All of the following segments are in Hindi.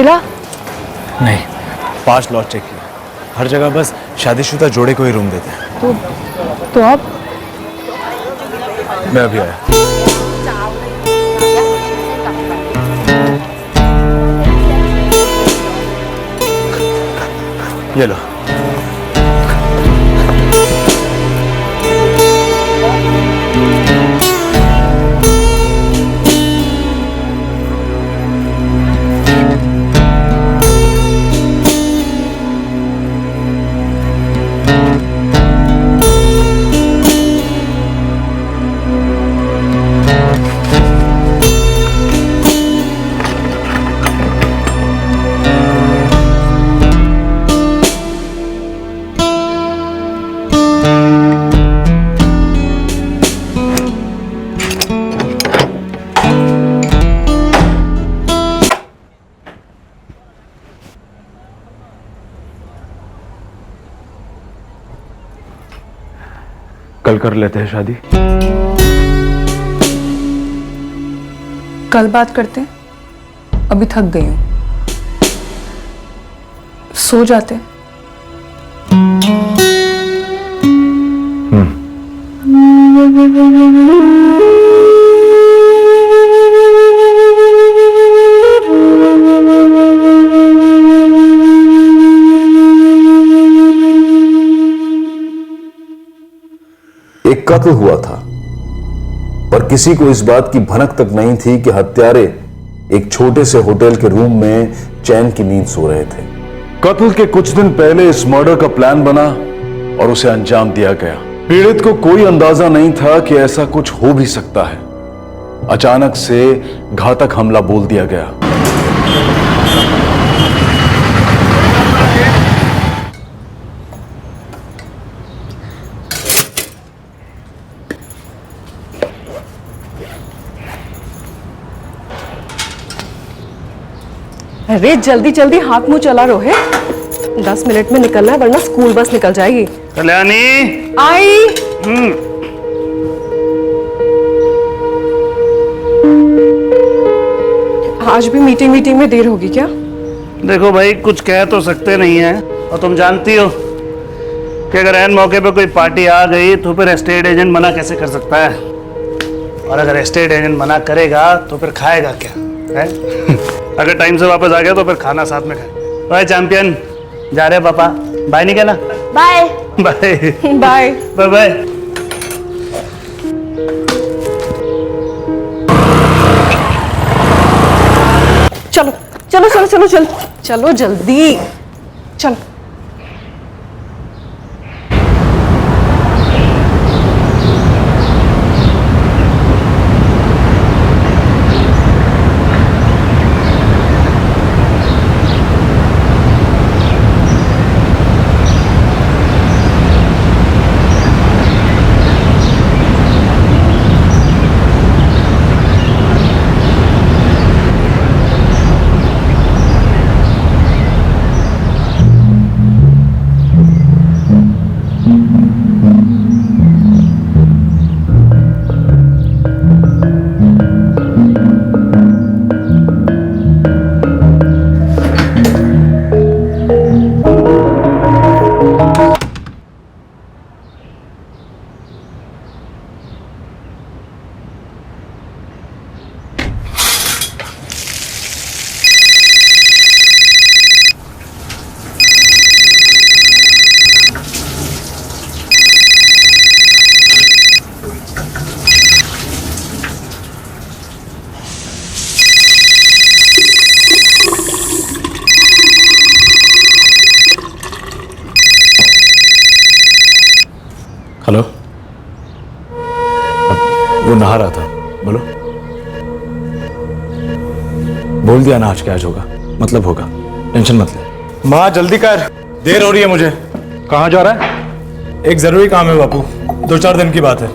मिला? नहीं, 5 लॉट चेक किया, हर जगह बस शादीशुदा जोड़े को ही रूम देते हैं। तो अब मैं अभी आया। ये लो। कल कर लेते हैं शादी। कल बात करते हैं, अभी थक गई हूं, सो जाते हैं। एक कत्ल हुआ था, पर किसी को इस बात की भनक तक नहीं थी कि हत्यारे एक छोटे से होटल के रूम में चैन की नींद सो रहे थे। कत्ल के कुछ दिन पहले इस मर्डर का प्लान बना और उसे अंजाम दिया गया। पीड़ित को कोई अंदाजा नहीं था कि ऐसा कुछ हो भी सकता है। अचानक से घातक हमला बोल दिया गया। अरे जल्दी जल्दी हाथ मुंह चला रोहित, 10 मिनट में निकलना है वरना स्कूल बस निकल जाएगी। कल्याणी आई। आज भी मीटिंग में देर होगी क्या? देखो भाई, कुछ कह तो सकते नहीं है, और तुम जानती हो कि अगर ऐन मौके पे कोई पार्टी आ गई तो फिर एस्टेट एजेंट मना कैसे कर सकता है, और अगर एस्टेट एजेंट मना करेगा तो फिर खाएगा क्या है? अगर टाइम से वापस आ गया तो फिर खाना साथ में खाए। बाय चैंपियन, जा रहे पापा, बाय नहीं कहना। Bye bye bye bye bye. चलो चलो चलो चलो चलो चलो जल्दी चलो। हेलो, वो नहा रहा था, बोलो। बोल दिया ना आज क्या आज होगा, मतलब होगा, टेंशन मत ले। माँ जल्दी कर, देर हो रही है मुझे। कहाँ जा रहा है? एक जरूरी काम है बापू, 2-4 दिन की बात है।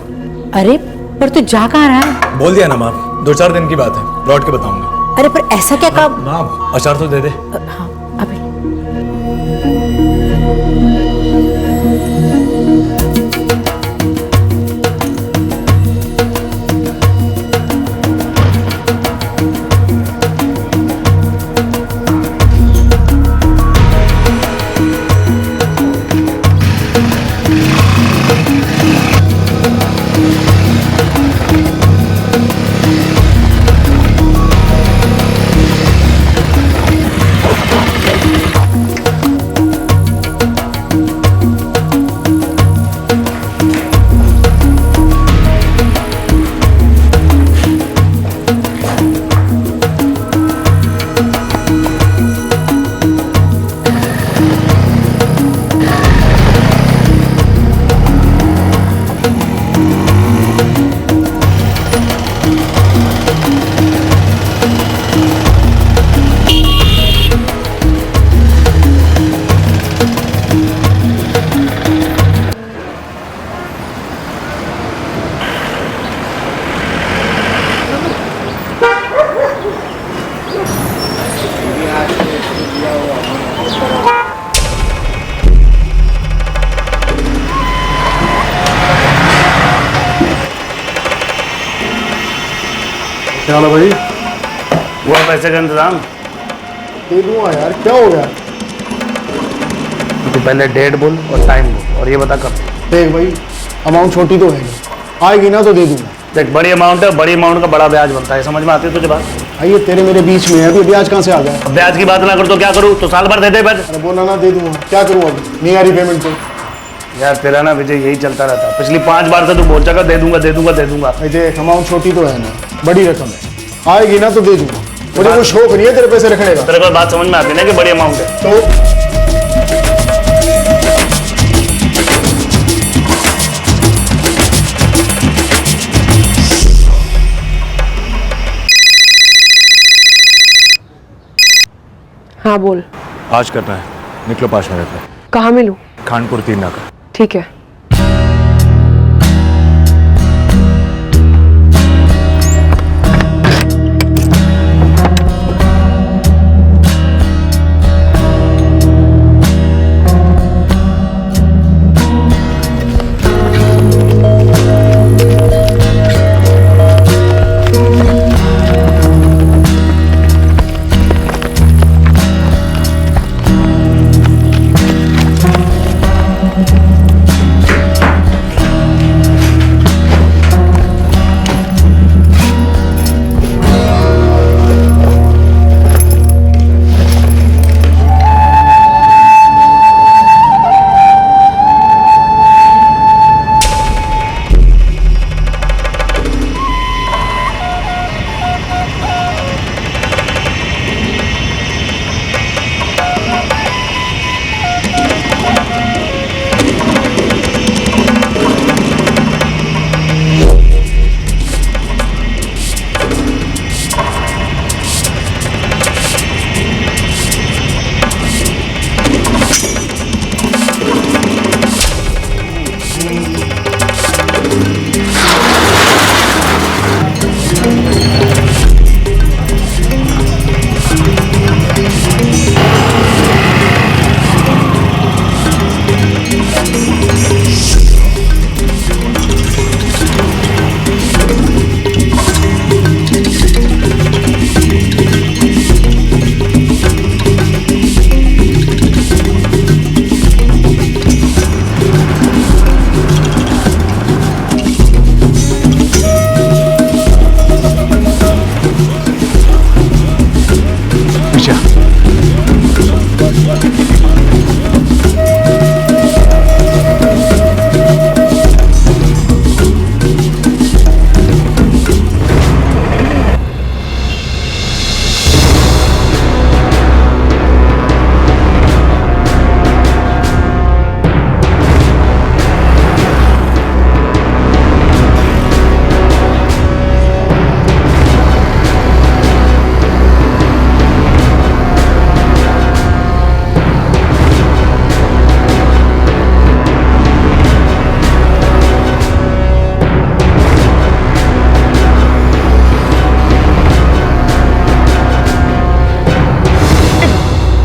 अरे पर तू जा कहाँ रहा है? बोल दिया ना माँ, 2-4 दिन की बात है, लौट के बताऊंगा। अरे पर ऐसा क्या काम? माँ अचार तो दे दे। हाँ अभी। क्या हाल है भाई? हुआ पैसे का इंतजाम? दे दूंगा यार, क्या हो गया? तू पहले डेट बोल और टाइम बोल और ये बता कब। देख भाई, अमाउंट छोटी तो है नहीं, आएगी ना तो दे दूंगा। देख बड़ी अमाउंट है, बड़ी अमाउंट का बड़ा ब्याज बनता है, समझ में आती है तुझे बात? भाई ये तेरे मेरे बीच में है, अभी ब्याज कहाँ से आ गया? अब ब्याज की बात ना कर तो क्या करूँ? तो साल भर दे दे बस। अरे बोला ना दे दूंगा, क्या करूँ अभी? नहीं आ रही पेमेंट तो। यार तेरा ना विजय यही चलता रहता है, पिछली 5 बार से तू बोल चुका दे दूंगा दे दूंगा दे दूंगा। भाई देख, अमाउंट छोटी तो है ना, बड़ी रकम है, आएगी ना तो दे दूंगा। मुझे कोई शौक नहीं है तेरे पैसे रखने का। तेरे को बात समझ में आती है ना कि बड़ी अमाउंट है? तो हाँ बोल। आज करना है, निकलो 5 मिनट में। कहाँ मिलूँ? खानपुर 3 नाका। ठीक है।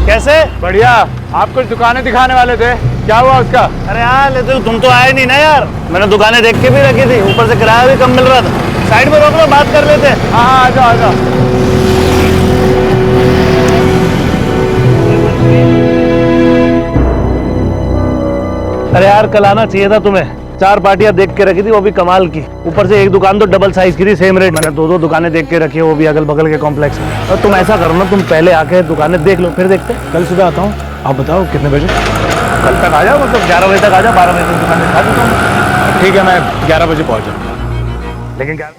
कैसे? बढ़िया। आप कुछ दुकानें दिखाने वाले थे, क्या हुआ उसका? अरे यार लेकिन तुम तो आए नहीं ना यार। मैंने दुकानें देख के भी रखी थी, ऊपर से किराया भी कम मिल रहा था। साइड में रोक लो, बात कर लेते। हाँ हाँ, आ जाओ आ जाओ। अरे यार कल आना चाहिए था तुम्हें, 4 पार्टियां देख के रखी थी, वो भी कमाल की। ऊपर से एक दुकान तो डबल साइज की थी, सेम रेट। मैंने 2 दुकानें देख के रखी है, वो भी अगल बगल के कॉम्प्लेक्स में। और तुम ऐसा करो ना, तुम पहले आके दुकानें देख लो, फिर देखते। कल सुबह आता हूँ, आप बताओ कितने बजे? कल तक आ जाओ, मतलब 11 बजे तक आ जाओ, 12 बजे तक दुकान दिखा देता हूँ। ठीक है, मैं 11 बजे पहुँच जाऊँगा। लेकिन क्या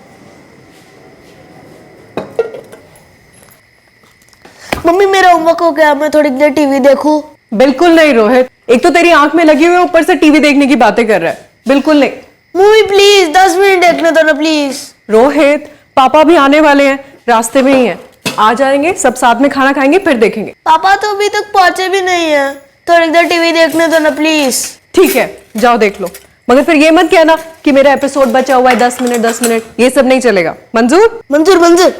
मम्मी मेरा होमवर्क हो गया, मैं थोड़ी देर टीवी देखूं? बिल्कुल नहीं रोहित, एक तो तेरी आंख में लगी हुई है, ऊपर से टीवी देखने की बातें कर रहा है। बिल्कुल नहीं। मम्मी प्लीज 10 मिनट देखने दो ना प्लीज। रोहित, पापा भी आने वाले हैं, रास्ते में ही हैं, आ जाएंगे, सब साथ में खाना खाएंगे, फिर देखेंगे। पापा तो अभी तक पहुंचे भी नहीं है, थोड़ी देर टीवी देखने दो ना प्लीज। ठीक है, जाओ देख लो, मगर फिर ये मत कहना कि मेरा एपिसोड बचा हुआ है 10 मिनट 10 मिनट, ये सब नहीं चलेगा। मंजूर? मंजूर मंजूर।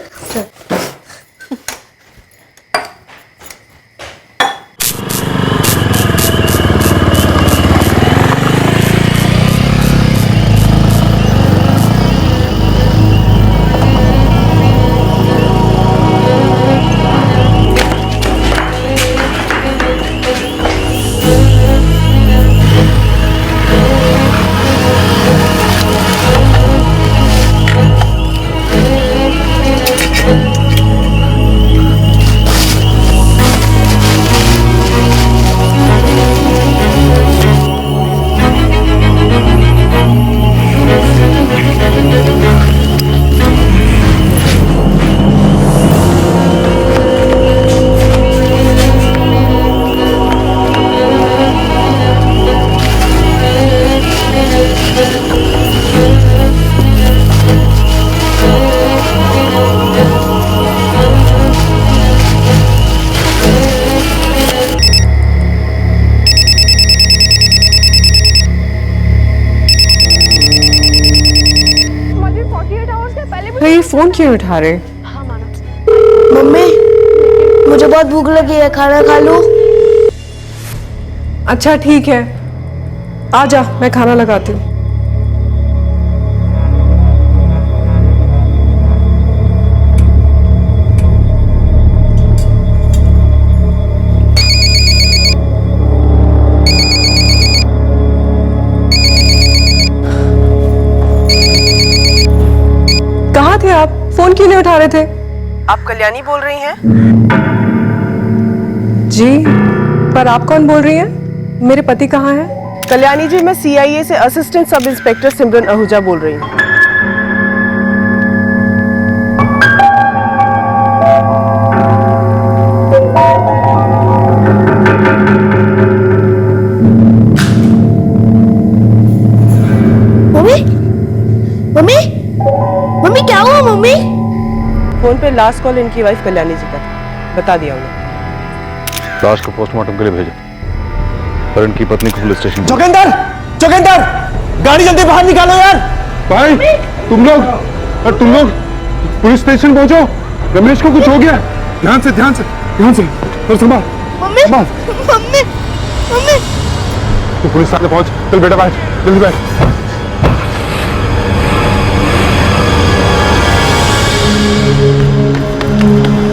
अरे फोन क्यों उठा रहे? मम्मी मुझे बहुत भूख लगी है, खाना खा लूं? अच्छा ठीक है, आ जा, मैं खाना लगाती हूँ। कहाँ थे आप? फोन क्यों नहीं उठा रहे थे? आप कल्याणी बोल रही हैं? जी, पर आप कौन बोल रही हैं? मेरे पति कहाँ हैं? कल्याणी जी, मैं CIA से असिस्टेंट सब इंस्पेक्टर सिमरन आहूजा बोल रही हूँ। मम्मी मम्मी मम्मी क्या हुआ मम्मी? फोन पे लास्ट कॉल इनकी वाइफ कल्याणी जी का था, बता दिया उन्हें। लाश को पोस्टमार्टम के लिए भेजो और इनकी पत्नी को पुलिस स्टेशन। जोगिंदर, जोगिंदर, गाड़ी जल्दी बाहर निकालो यार। भाई तुम लोग पुलिस स्टेशन पहुंचो, रमेश को कुछ हो गया। ध्यान से और संभाल। मम्मी मम्मी मम्मी तू पुलिस थाने पहुंच। चल बेटा बैठ, जल्दी बैठ।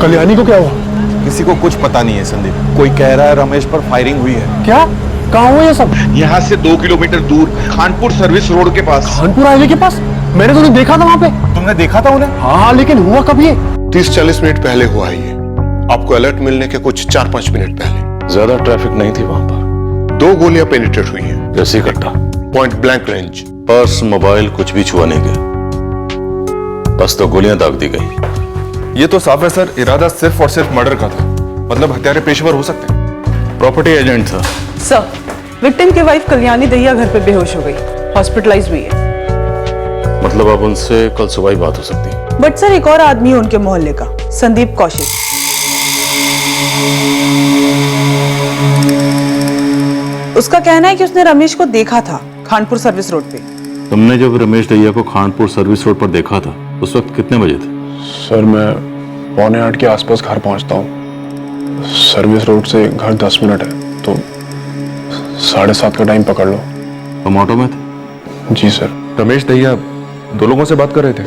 कल्याणी को क्या हुआ? किसी को कुछ पता नहीं है संदीप। कोई कह रहा है रमेश पर फायरिंग हुई है। क्या? कहाँ हुआ ये सब? यहाँ से 2 किलोमीटर दूर खानपुर सर्विस रोड के पास। कानपुर हाईवे के पास? मैंने तो उन्हें देखा था वहाँ पे। तुमने देखा था उन्हें? हाँ, लेकिन हुआ कब ये? 30-40 मिनट पहले हुआ है ये। आपको अलर्ट मिलने के कुछ 4-5 मिनट पहले। ज्यादा ट्रैफिक नहीं थी वहां पर। 2 गोलियां पेनिट्रेट हुई हैं। जैसी कट्टा, point blank range. Purse, mobile कुछ भी छुआ नहीं गया, बस तो गोलियां दाग दी गई। ये तो साफ है सर, इरादा सिर्फ और सिर्फ मर्डर का था। मतलब हत्यारे पेशेवर हो सकते हैं। प्रॉपर्टी एजेंट था। सर, विक्टिम की वाइफ कल्याणी दहिया घर पे बेहोश हो गई, हॉस्पिटलाइज हुई है। मतलब अब उनसे कल सुबह ही बात हो सकती है। बट सर, एक और आदमी है उनके मोहल्ले का, संदीप कौशिक। उसका कहना है कि उसने रमेश को देखा था खानपुर सर्विस रोड पे। तुमने जब रमेश दहिया को खानपुर सर्विस रोड पर देखा था, उस वक्त कितने बजे थे? सर, मैं 7:45 के आसपास घर पहुंचता हूँ। सर्विस रोड से घर 10 मिनट है, तो 7:30 का टाइम पकड़ लो। तुम ऑटो में थे? जी सर। रमेश दहिया 2 लोगों से बात कर रहे थे?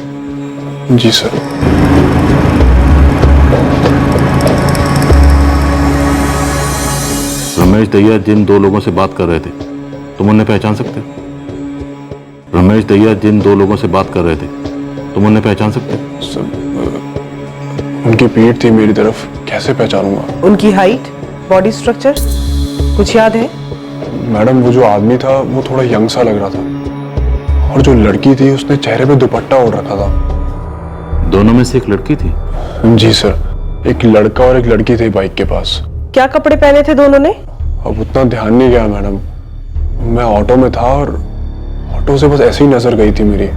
जी सर। रमेश दहिया जिन 2 लोगों से बात कर रहे थे, तुम उन्हें पहचान सकते? रमेश दहिया जिन 2 लोगों से बात कर रहे थे, तुम उन्हें पहचान सकते? उनकी पीठ थी मेरी तरफ, कैसे पहचानूंगा? उनकी हाइट, बॉडी स्ट्रक्चर कुछ याद है? मैडम, वो जो आदमी था वो थोड़ा यंग सा लग रहा था, और जो लड़की थी उसने चेहरे पे दुपट्टा ओढ़ रखा था। दोनों में से एक लड़की थी? जी सर, एक लड़का और एक लड़की थी बाइक के पास। क्या कपड़े पहने थे दोनों ने? अब उतना ध्यान नहीं गया मैडम, मैं ऑटो में था और ऑटो से बस ऐसे ही नजर गई थी मेरी।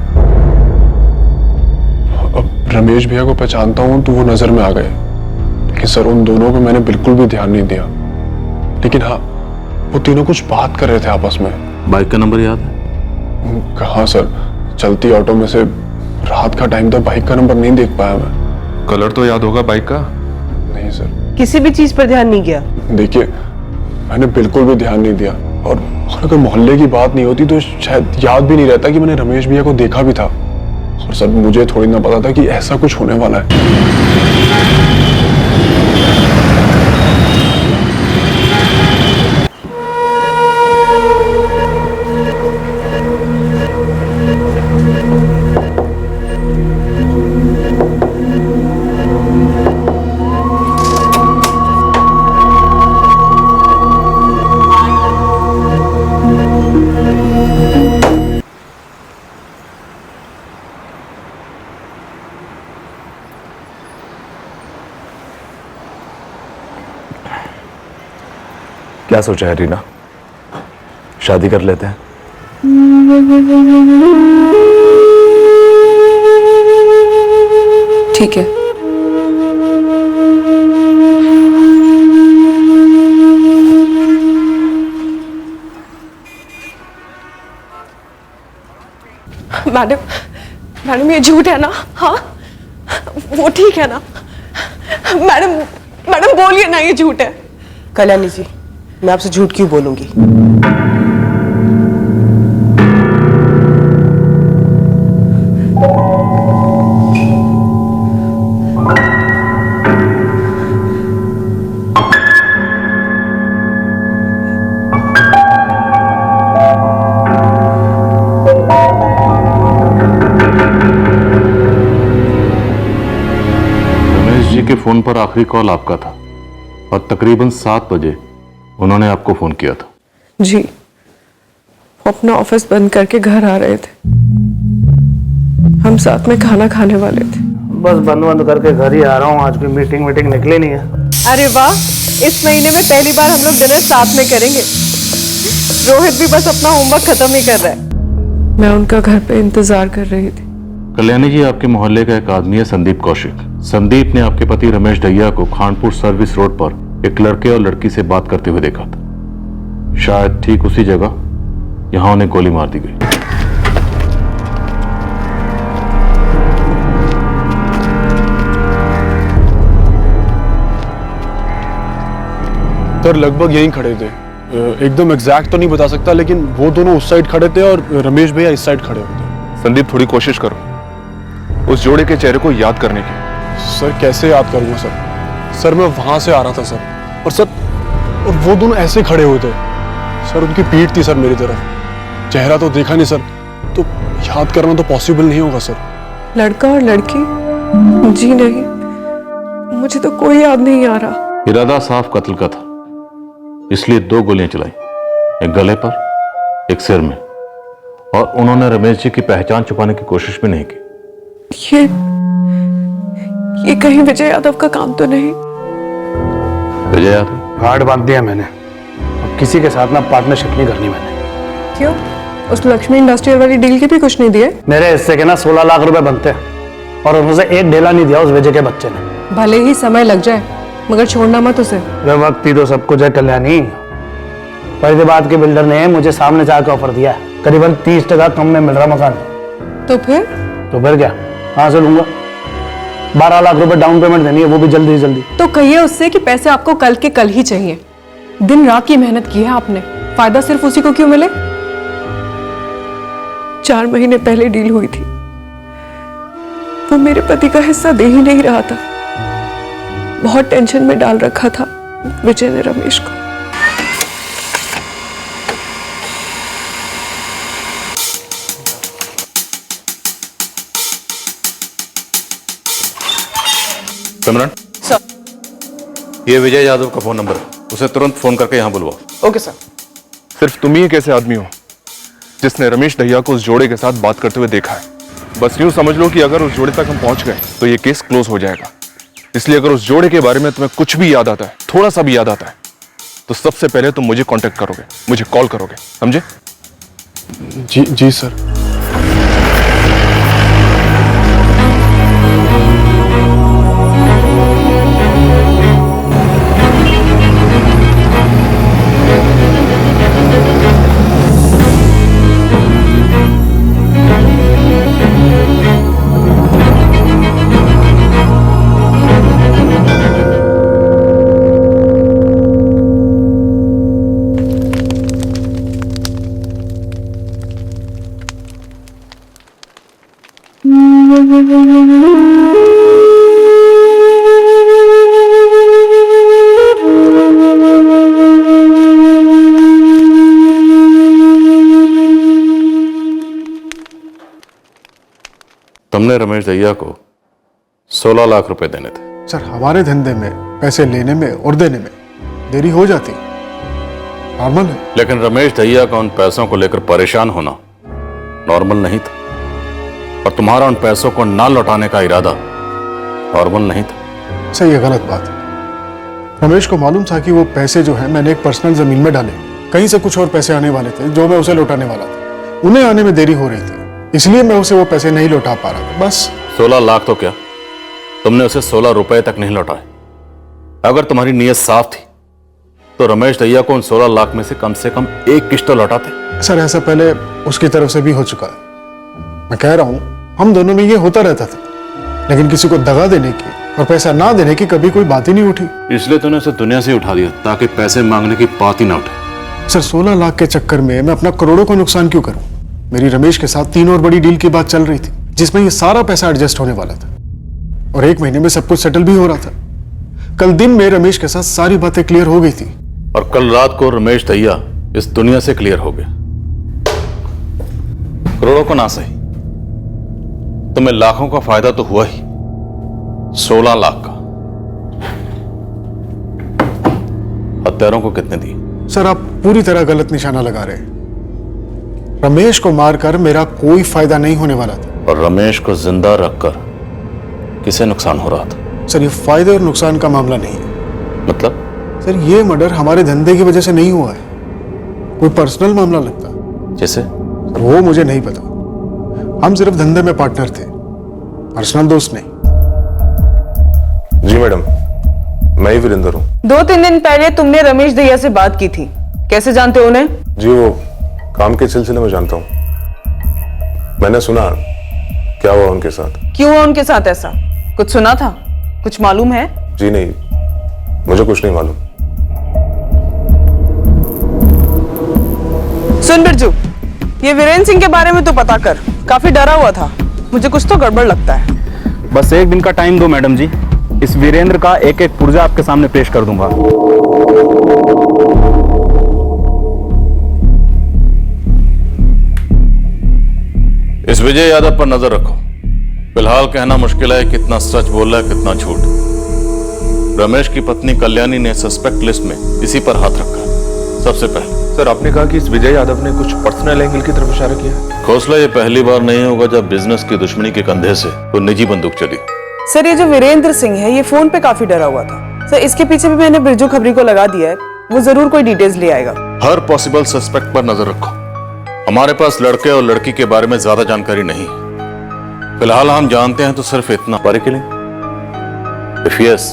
अब रमेश भैया को पहचानता हूँ तो वो नजर में आ गए, लेकिन सर उन दोनों पे मैंने बिल्कुल भी ध्यान नहीं दिया। लेकिन हाँ, वो तीनों कुछ बात कर रहे थे आपस में। बाइक का नंबर याद है? कहाँ सर, चलती ऑटो में से रात का टाइम था, बाइक का नंबर नहीं देख पाया मैं। कलर तो याद होगा बाइक का? नहीं सर। किसी भी चीज पर ध्यान नहीं गया? देखिए, मैंने बिल्कुल भी ध्यान नहीं दिया, और अगर मोहल्ले की बात नहीं होती तो शायद याद भी नहीं रहता कि मैंने रमेश भैया को देखा भी था। और सर, मुझे थोड़ी ना पता था कि ऐसा कुछ होने वाला है। क्या सोचा है रीना? शादी कर लेते हैं? ठीक है। मैडम, ये झूठ है ना? हाँ, वो ठीक है ना? मैडम मैडम बोलिए ना, ये झूठ है। कल्याणी जी, मैं आपसे झूठ क्यों बोलूंगी? रमेश जी के फोन पर आखिरी कॉल आपका था और तकरीबन 7 बजे उन्होंने आपको फोन किया था। जी, वो अपना ऑफिस बंद करके घर आ रहे थे। हम साथ में खाना खाने वाले थे। बस बंद करके घर ही आ रहा हूँ, आज कोई मीटिंग निकली नहीं है। अरे वाह, इस महीने में पहली बार हम लोग डिनर साथ में करेंगे। रोहित भी बस अपना होमवर्क खत्म ही कर रहा है। मैं उनका घर पे इंतजार कर रही थी। कल्याणी जी, आपके मोहल्ले का एक आदमी है संदीप कौशिक। संदीप ने आपके पति रमेश ढैया को खानपुर सर्विस रोड पर एक लड़के और लड़की से बात करते हुए देखा था। शायद ठीक उसी जगह यहां उन्हें गोली मार दी गई। सर लगभग यहीं खड़े थे। एकदम एग्जैक्ट तो नहीं बता सकता, लेकिन वो दोनों उस साइड खड़े थे और रमेश भैया इस साइड खड़े हुए थे। संदीप, थोड़ी कोशिश करो उस जोड़े के चेहरे को याद करने की। सर कैसे याद करूंगा सर? सर मैं वहां से आ रहा था सर, और सर और वो दोनों ऐसे खड़े हुए थे सर, उनकी पीठ थी सर मेरी तरफ। चेहरा तो देखा नहीं सर, तो याद करना तो पॉसिबल नहीं होगा सर। लड़का और लड़की? जी नहीं, मुझे तो कोई याद नहीं आ रहा। इरादा साफ कत्ल का था, इसलिए 2 गोलियां चलाई, एक गले पर, एक सिर में। और उन्होंने रमेश जी की पहचान छुपाने की कोशिश भी नहीं की। ये कहीं विजय यादव का काम तो नहीं? विजय यादव? गार्ड बांध दिया मैंने, अब किसी के साथ ना पार्टनरशिप नहीं करनी मैंने। क्यों? उस लक्ष्मी इंडस्ट्रियल वाली डील के भी कुछ नहीं दिए? मेरे हिस्से के ना 16 लाख रुपए बनते हैं और उनसे एक ढेला नहीं दिया उस विजय के बच्चे ने। भले ही समय लग जाए, मगर छोड़ना मत उसे। वे वक्त ही तो सब कुछ है कल्याणी। फरीदाबाद के बिल्डर ने मुझे सामने से आकर ऑफर दिया है, करीबन 30% कम में मिल रहा मकान। तो फिर क्या, कहां से लूंगा? 12 लाख रुपए डाउन पेमेंट देनी है, वो भी जल्दी से जल्दी। तो कहिए उससे कि पैसे आपको कल के कल ही चाहिए। दिन रात की मेहनत की है आपने, फायदा सिर्फ उसी को क्यों मिले? 4 महीने पहले डील हुई थी, वो मेरे पति का हिस्सा दे ही नहीं रहा था। बहुत टेंशन में डाल रखा था विजय ने रमेश को। सिमरन सर। ये विजय यादव का फोन नंबर है, उसे तुरंत फोन करके यहां बुलवाओ। Okay sir. सिर्फ तुम ही एक ऐसे आदमी हो जिसने रमेश ढैया को उस जोड़े के साथ बात करते हुए देखा है। बस यूं समझ लो कि अगर उस जोड़े तक हम पहुंच गए तो ये केस क्लोज हो जाएगा। इसलिए अगर उस जोड़े के बारे में तुम्हें कुछ भी याद आता है, थोड़ा सा भी याद आता है, तो सबसे पहले तुम मुझे कांटेक्ट करोगे, मुझे कॉल करोगे, समझे? जी सर। तुमने रमेश ढैया को 16 लाख रुपए देने थे। सर हमारे धंधे में पैसे लेने में और देने में देरी हो जाती, नॉर्मल है। लेकिन रमेश ढैया का उन पैसों को लेकर परेशान होना नॉर्मल नहीं था, और तुम्हारा उन पैसों को ना लौटाने का इरादा नॉर्मल नहीं था। सही है, गलत बात है। रमेश को मालूम था कि वो पैसे जो है मैंने एक पर्सनल जमीन में डाले, कहीं से कुछ और पैसे आने वाले थे जो मैं उसे लौटाने वाला था। उन्हें आने में देरी हो रही थी, इसलिए मैं उसे वो पैसे नहीं लौटा पा रहा था, बस। 16 लाख तो क्या, तुमने उसे 16 रुपए तक नहीं लौटाए। अगर तुम्हारी नीयत साफ थी तो रमेश ढैया को उन 16 लाख में से कम एक किस्त तो लौटाते। सर ऐसा पहले उसकी तरफ से भी हो चुका है। मैं कह रहा हूं हम दोनों में ये होता रहता था, लेकिन किसी को दगा देने की और पैसा ना देने की कभी कोई बात ही नहीं उठी। इसलिए तूने उसे दुनिया से उठा दिया ताकि पैसे मांगने की बात ही ना उठे। सर 16 लाख के चक्कर में मैं अपना करोड़ों का नुकसान क्यों करूं? मेरी रमेश के साथ 3 और बड़ी डील की बात चल रही थी जिसमें ये सारा पैसा एडजस्ट होने वाला था और 1 महीने में सब कुछ सेटल भी हो रहा था। कल दिन में रमेश के साथ सारी बातें क्लियर हो गई थी और कल रात को रमेश दहिया इस दुनिया से क्लियर हो गया। करोड़ों को ना सही, तुम्हें लाखों का फायदा तो हुआ ही, 16 लाख का। हत्यारों को कितने दिए? सर आप पूरी तरह गलत निशाना लगा रहे हैं। रमेश को मारकर मेरा कोई फायदा नहीं होने वाला था। और रमेश को जिंदा रखकर किसे नुकसान हो रहा था? सर ये फायदे और नुकसान का मामला नहीं है। मतलब? सर ये मर्डर हमारे धंधे की वजह से नहीं हुआ है, कोई पर्सनल मामला लगता। जैसे? वो मुझे नहीं पता, हम सिर्फ धंधे में पार्टनर थे, पर्सनल दोस्त नहीं। जी मैडम, मैं ही वीरेंद्र हूँ। 2-3 दिन पहले तुमने रमेश दहिया से बात की थी, कैसे जानते हो उन्हें? जी वो काम के सिलसिले में जानता हूँ। मैंने सुना क्या हुआ उनके साथ। क्यों हुआ उनके साथ ऐसा? कुछ सुना था? कुछ मालूम है? जी नहीं, मुझे कुछ नहीं मालूम। सुन बिरजू, ये वीरेंद्र सिंह के बारे में तो पता कर, काफी डरा हुआ था, मुझे कुछ तो गड़बड़ लगता है। बस 1 दिन का टाइम दो मैडम जी, इस वीरेंद्र का एक एक पुर्जा आपके सामने पेश कर दूंगा। इस विजय यादव पर नजर रखो। फिलहाल कहना मुश्किल है कितना सच बोल रहा है कितना झूठ। रमेश की पत्नी कल्याणी ने सस्पेक्ट लिस्ट में इसी पर हाथ रखा। सबसे पहले सर आपने कहा कि इस विजय यादव ने कुछ पर्सनल एंगल की तरफ इशारा किया है। खोसला ये पहली बार नहीं होगा जब बिजनेस की दुश्मनी के कंधे से वो निजी बंदूक चली। सर ये जो वीरेंद्र सिंह है ये फोन पे काफी डरा हुआ था। सर इसके पीछे भी मैंने बिरजू खबरी को लगा दिया है, वो जरूर कोई डिटेल्स ले आएगा। हर पॉसिबल सस्पेक्ट पर नजर रखो। हमारे पास लड़के और लड़की के बारे में ज्यादा जानकारी नहीं है। फिलहाल हम जानते हैं तो सिर्फ इतना। स्पारी किलिंग? इफ यस,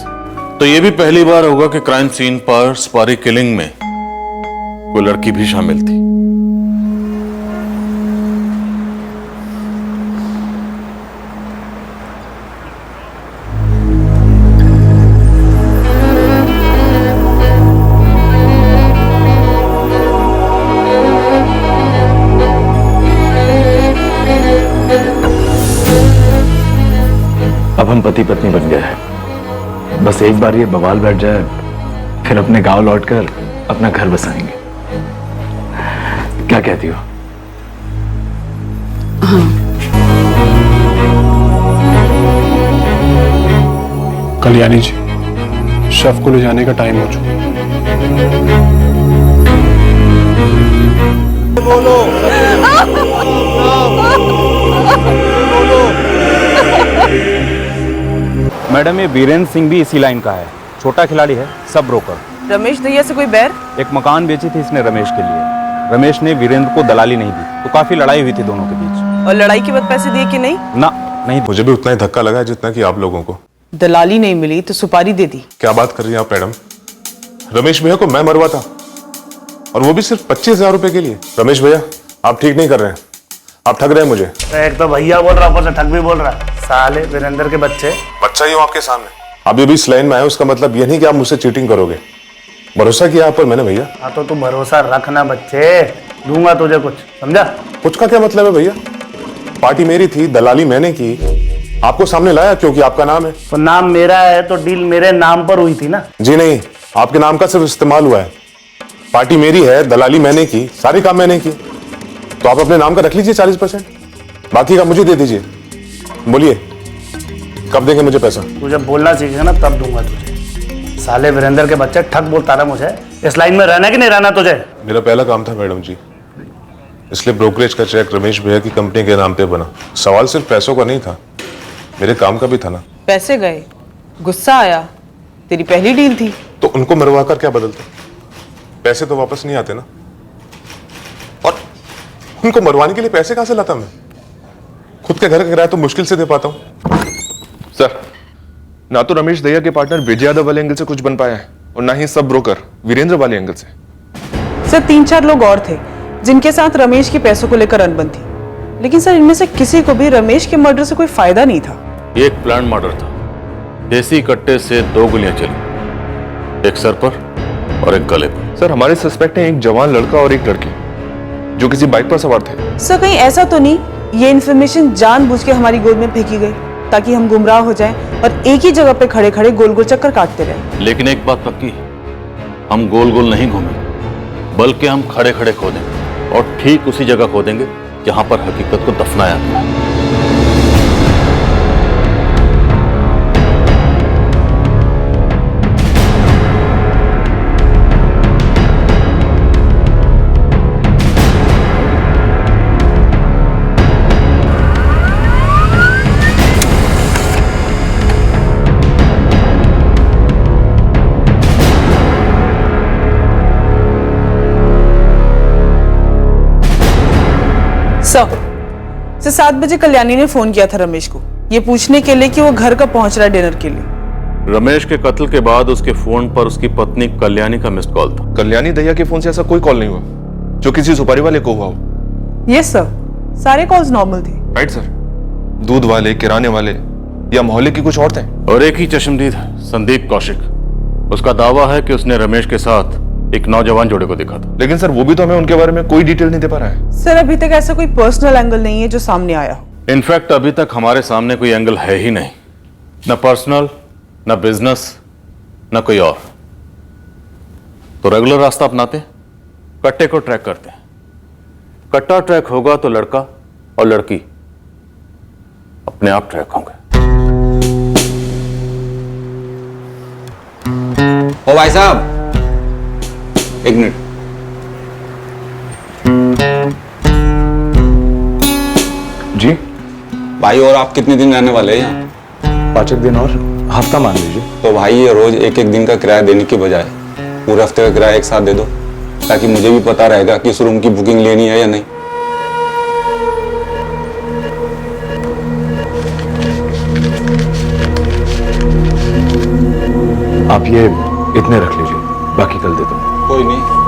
तो ये भी पहली बार होगा कि क्राइम सीन पर स्पारी किलिंग में कोई लड़की भी शामिल थी। अब हम पति पत्नी बन गए हैं, बस एक बार ये बवाल बैठ जाए फिर अपने गांव लौटकर अपना घर बसाएंगे। क्या कहती हो? कल्याणी जी, शव को ले जाने का टाइम हो चुका। बोलो। मैडम ये वीरेंद्र सिंह भी इसी लाइन का है, छोटा खिलाड़ी है, सब ब्रोकर। रमेश दहिया से कोई बैर? एक मकान बेची थी इसने रमेश के लिए, रमेश ने वीरेंद्र को दलाली नहीं दी, तो काफी लड़ाई हुई थी दोनों के बीच। और लड़ाई के बाद पैसे दिए कि नहीं? ना, नहीं। मुझे भी उतना ही धक्का लगा जितना कि आप लोगों को। दलाली नहीं मिली तो सुपारी दे दी। क्या बात कर रही हैं आप मैडम? रमेश भैया को मैं मरवा था और वो भी सिर्फ 25,000 रुपए के लिए। रमेश भैया आप ठीक नहीं कर रहे हैं, आप ठग रहे हैं मुझे। एक तो भैया बोल रहा ऊपर से ठग भी बोल रहा है। साले वीरेंद्र के बच्चे। बच्चा ही हूं आपके सामने। आप अभी इस लाइन में आए उसका मतलब ये नहीं कि आप मुझसे चीटिंग करोगे। भरोसा किया आप पर मैंने भैया। हाँ तो तू भरोसा रखना बच्चे, दूंगा तुझे कुछ, समझा? कुछ का क्या मतलब है भैया? पार्टी मेरी थी, दलाली मैंने की, आपको सामने लाया क्योंकि आपका नाम है। तो नाम मेरा है तो डील मेरे नाम पर हुई थी ना। जी नहीं, आपके नाम का सिर्फ इस्तेमाल हुआ है। पार्टी मेरी है, दलाली मैंने की, सारे काम मैंने की, तो आप अपने नाम का रख लीजिए 40%, बाकी का मुझे दे दीजिए। बोलिए कब देंगे मुझे पैसा? तुझे बोलना सीखेगा ना तब दूंगा तुझे। साले वीरेंद्र के बच्चे ठग बोलता रहा मुझे। इस लाइन में रहना कि नहीं रहना तुझे? मेरा पहला काम था मैडम जी, इसलिए ब्रोकरेज का चेक रमेश भैया की कंपनी के नाम पे बना। सवाल सिर्फ पैसों का नहीं था, मेरे काम का भी था ना। पैसे गए, गुस्सा आया, तेरी पहली डील थी। तो उनको मरवा कर क्या बदलते? पैसे तो वापस नहीं आते ना। और उनको मरवाने के लिए पैसे कहां से लाता मैं? खुद के घर का किराया तो मुश्किल से दे पाता हूं। सर ना तो रमेश दहिया के पार्टनर विजय यादव वाले एंगल से कुछ बन पाया है और ना ही सब ब्रोकर वीरेंद्र वाले एंगल से। सर 3-4 लोग और थे जिनके साथ रमेश के पैसों को लेकर अनबन थी, लेकिन सर इनमें से किसी को भी रमेश के मर्डर से कोई फायदा नहीं था। ये एक प्लान मर्डर था। देसी कट्टे से 2 गोलियां चली, एक सर पर और एक गले पर। सर हमारे सस्पेक्ट हैं एक जवान लड़का और एक लड़की जो किसी बाइक पर सवार थे। सर कहीं ऐसा तो नहीं ये इन्फॉर्मेशन जानबूझ के हमारी गोद में फेंकी गई ताकि हम गुमराह हो जाएं और एक ही जगह पे खड़े खड़े गोल गोल चक्कर काटते रहे? लेकिन एक बात पक्की है, हम गोल गोल नहीं घूमेंगे, बल्कि हम खड़े खड़े खोदेंगे और ठीक उसी जगह खोदेंगे जहां पर हकीकत को दफनाया गया। सर 7 बजे कल्याणी ने फोन किया था रमेश को ये पूछने के लिए कि वो घर कब पहुंच रहा है डिनर के लिए। रमेश के कत्ल के बाद उसके फोन पर उसकी पत्नी कल्याणी का मिस्ड कॉल था। कल्याणी दहिया के फोन से ऐसा कोई कॉल नहीं हुआ जो किसी सुपारी वाले को हुआ हो। यस सर, सारे कॉल्स नॉर्मल थे। Right sir. दूध वाले, किराने वाले या मोहल्ले की कुछ और थे। और एक ही चश्मदीद संदीप कौशिक, उसका दावा है कि उसने रमेश के साथ एक नौजवान जोड़े को देखा था। लेकिन सर वो भी तो हमें उनके बारे में कोई डिटेल नहीं दे पा रहा है। सर अभी तक ऐसा कोई पर्सनल एंगल नहीं है जो सामने आया हो। इनफैक्ट अभी तक हमारे सामने कोई एंगल है ही नहीं, न पर्सनल, न बिजनेस, न कोई और। तो रेगुलर रास्ता अपनाते हैं, कट्टे को ट्रैक करते हैं। कट्टा ट्रैक होगा तो लड़का और लड़की अपने आप ट्रैक होंगे। ओ भाई साहब, एक मिनट। जी भाई, और आप कितने दिन रहने वाले हैं यहाँ? 5 दिन और हफ्ता मान लीजिए। तो भाई ये रोज एक एक दिन का किराया देने की बजाय पूरे हफ्ते का किराया एक साथ दे दो, ताकि मुझे भी पता रहेगा कि इस रूम की बुकिंग लेनी है या नहीं। आप ये इतने रख लीजिए, बाकी कल दे दूंगा। कोई नहीं।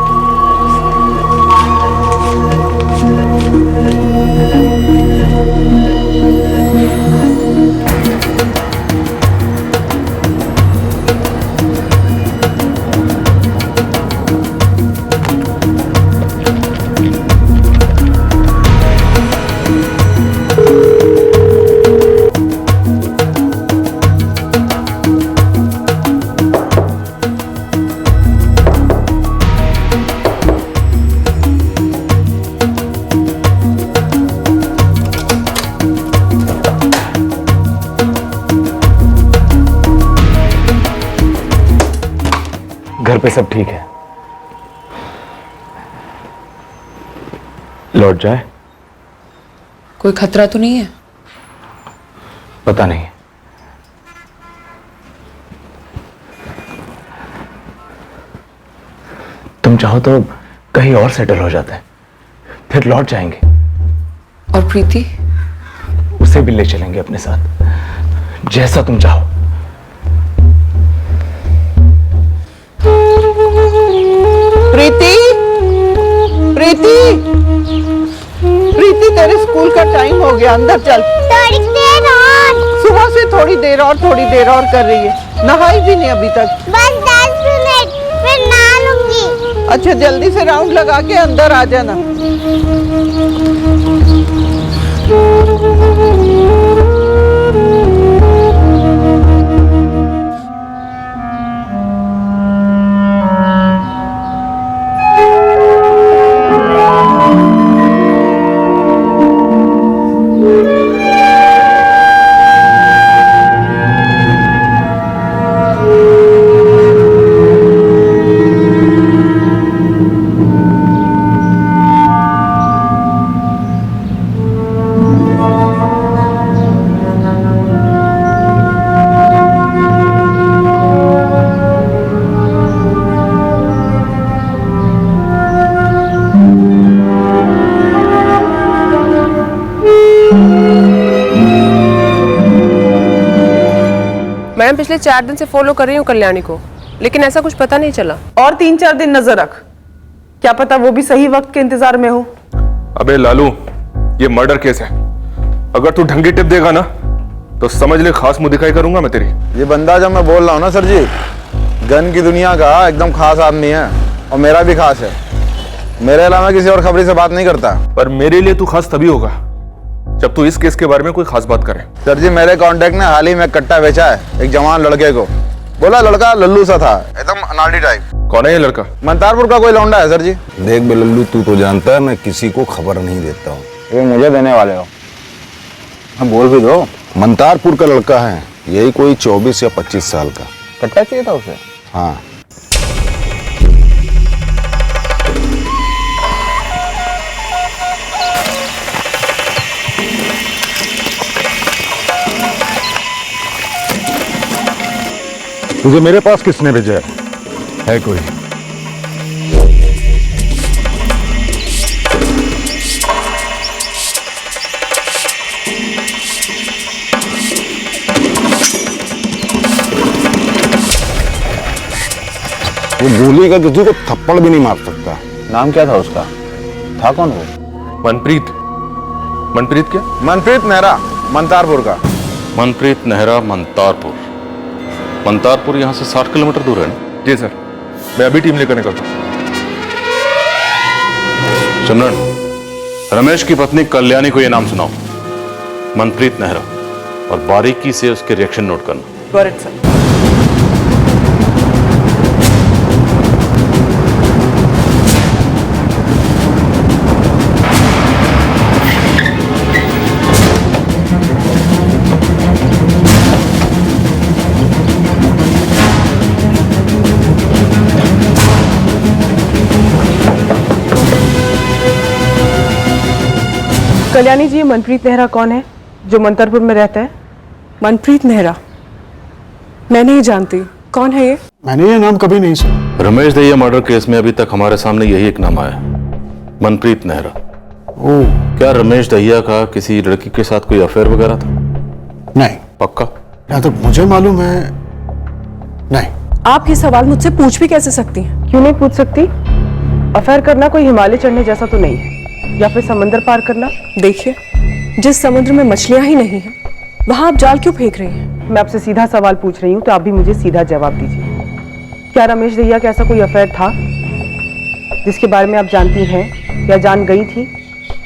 घर पे सब ठीक है? लौट जाए? कोई खतरा तो नहीं है? पता नहीं। तुम चाहो तो कहीं और सेटल हो जाते हैं, फिर लौट जाएंगे। और प्रीति? उसे भी ले चलेंगे अपने साथ, जैसा तुम चाहो। प्रीति, प्रीति, प्रीति, तेरे स्कूल का टाइम हो गया, अंदर चल। थोड़ी देर और। सुबह से थोड़ी देर और कर रही है, नहाई भी नहीं अभी तक। बस 10 मिनट, फिर नहा लूंगी। अच्छा जल्दी से राउंड लगा के अंदर आ जाना। मैम पिछले 4 दिन से फॉलो कर रही हूँ कल्याणी को, लेकिन ऐसा कुछ पता नहीं चला। और 3-4 दिन नजर रख, क्या पता वो भी सही वक्त के इंतजार में हो। अबे लालू, ये मर्डर केस है। अगर तू ढंगी टिप देगा ना तो समझ ले खास मुंह दिखाई करूंगा मैं तेरी। ये बंदा जब मैं बोल रहा हूँ ना सर जी, गन की दुनिया का एकदम खास आदमी है और मेरा भी खास है। मेरे अलावा किसी और खबरी से बात नहीं करता। पर मेरे लिए तू खास तभी होगा जब तू इस केस के बारे में कोई खास बात करे। सर जी मेरे कांटेक्ट ने हाल ही में कट्टा बेचा है एक जवान लड़के को। बोला लड़का लल्लू सा था, एकदम अनाड़ी टाइप। कौन है ये लड़का? मंतारपुर का कोई लौंडा है सर जी। देख बे लल्लू, तू तो जानता है मैं किसी को खबर नहीं देता हूँ। ये मुझे देने वाले हो? हाँ बोल भी दो। मंतारपुर का लड़का है, यही कोई 24 या 25 साल का। कट्टा चाहिए था उसे? हाँ। तुझे मेरे पास किसने भेजा है कोई? वो गोली का किसी को थप्पड़ भी नहीं मार सकता। नाम क्या था उसका? था कौन वो? मनप्रीत। मनप्रीत क्या? मनप्रीत नेहरा, मंतारपुर का। मनप्रीत नेहरा, मंतारपुर। मंतारपुर यहाँ से 60 किलोमीटर दूर है ना? जी सर, मैं अभी टीम लेकर निकलता हूँ। सिमरन, रमेश की पत्नी कल्याणी को यह नाम सुनाओ, मनप्रीत नेहरा, और बारीकी से उसके रिएक्शन नोट करना। Got it sir. Kalyani ji, Manpreet Nehra कौन है जो मंतरपुर में रहता है? मनप्रीत नेहरा? मैं नहीं जानती, कौन है ये? मैंने ये नाम कभी नहीं सुना। रमेश दहिया मर्डर केस में अभी तक हमारे सामने यही एक नाम आया, मनप्रीत नेहरा। क्या रमेश दहिया का किसी लड़की के साथ कोई अफेयर वगैरह था? नहीं। पक्का? या तो मुझे मालूम है। नहीं। आप ये सवाल मुझसे पूछ भी कैसे सकती हैं? क्यों नहीं पूछ सकती? अफेयर करना कोई हिमालय चढ़ने जैसा तो नहीं है, या फिर समंदर पार करना। देखिए, जिस समुद्र में मछलियां ही नहीं हैं, वहां आप जाल क्यों फेंक रही हैं? मैं आपसे सीधा सवाल पूछ रही हूँ, तो आप भी मुझे सीधा जवाब दीजिए। क्या रमेश दहिया का ऐसा कोई अफेयर था जिसके बारे में आप जानती हैं, या जान गई थी,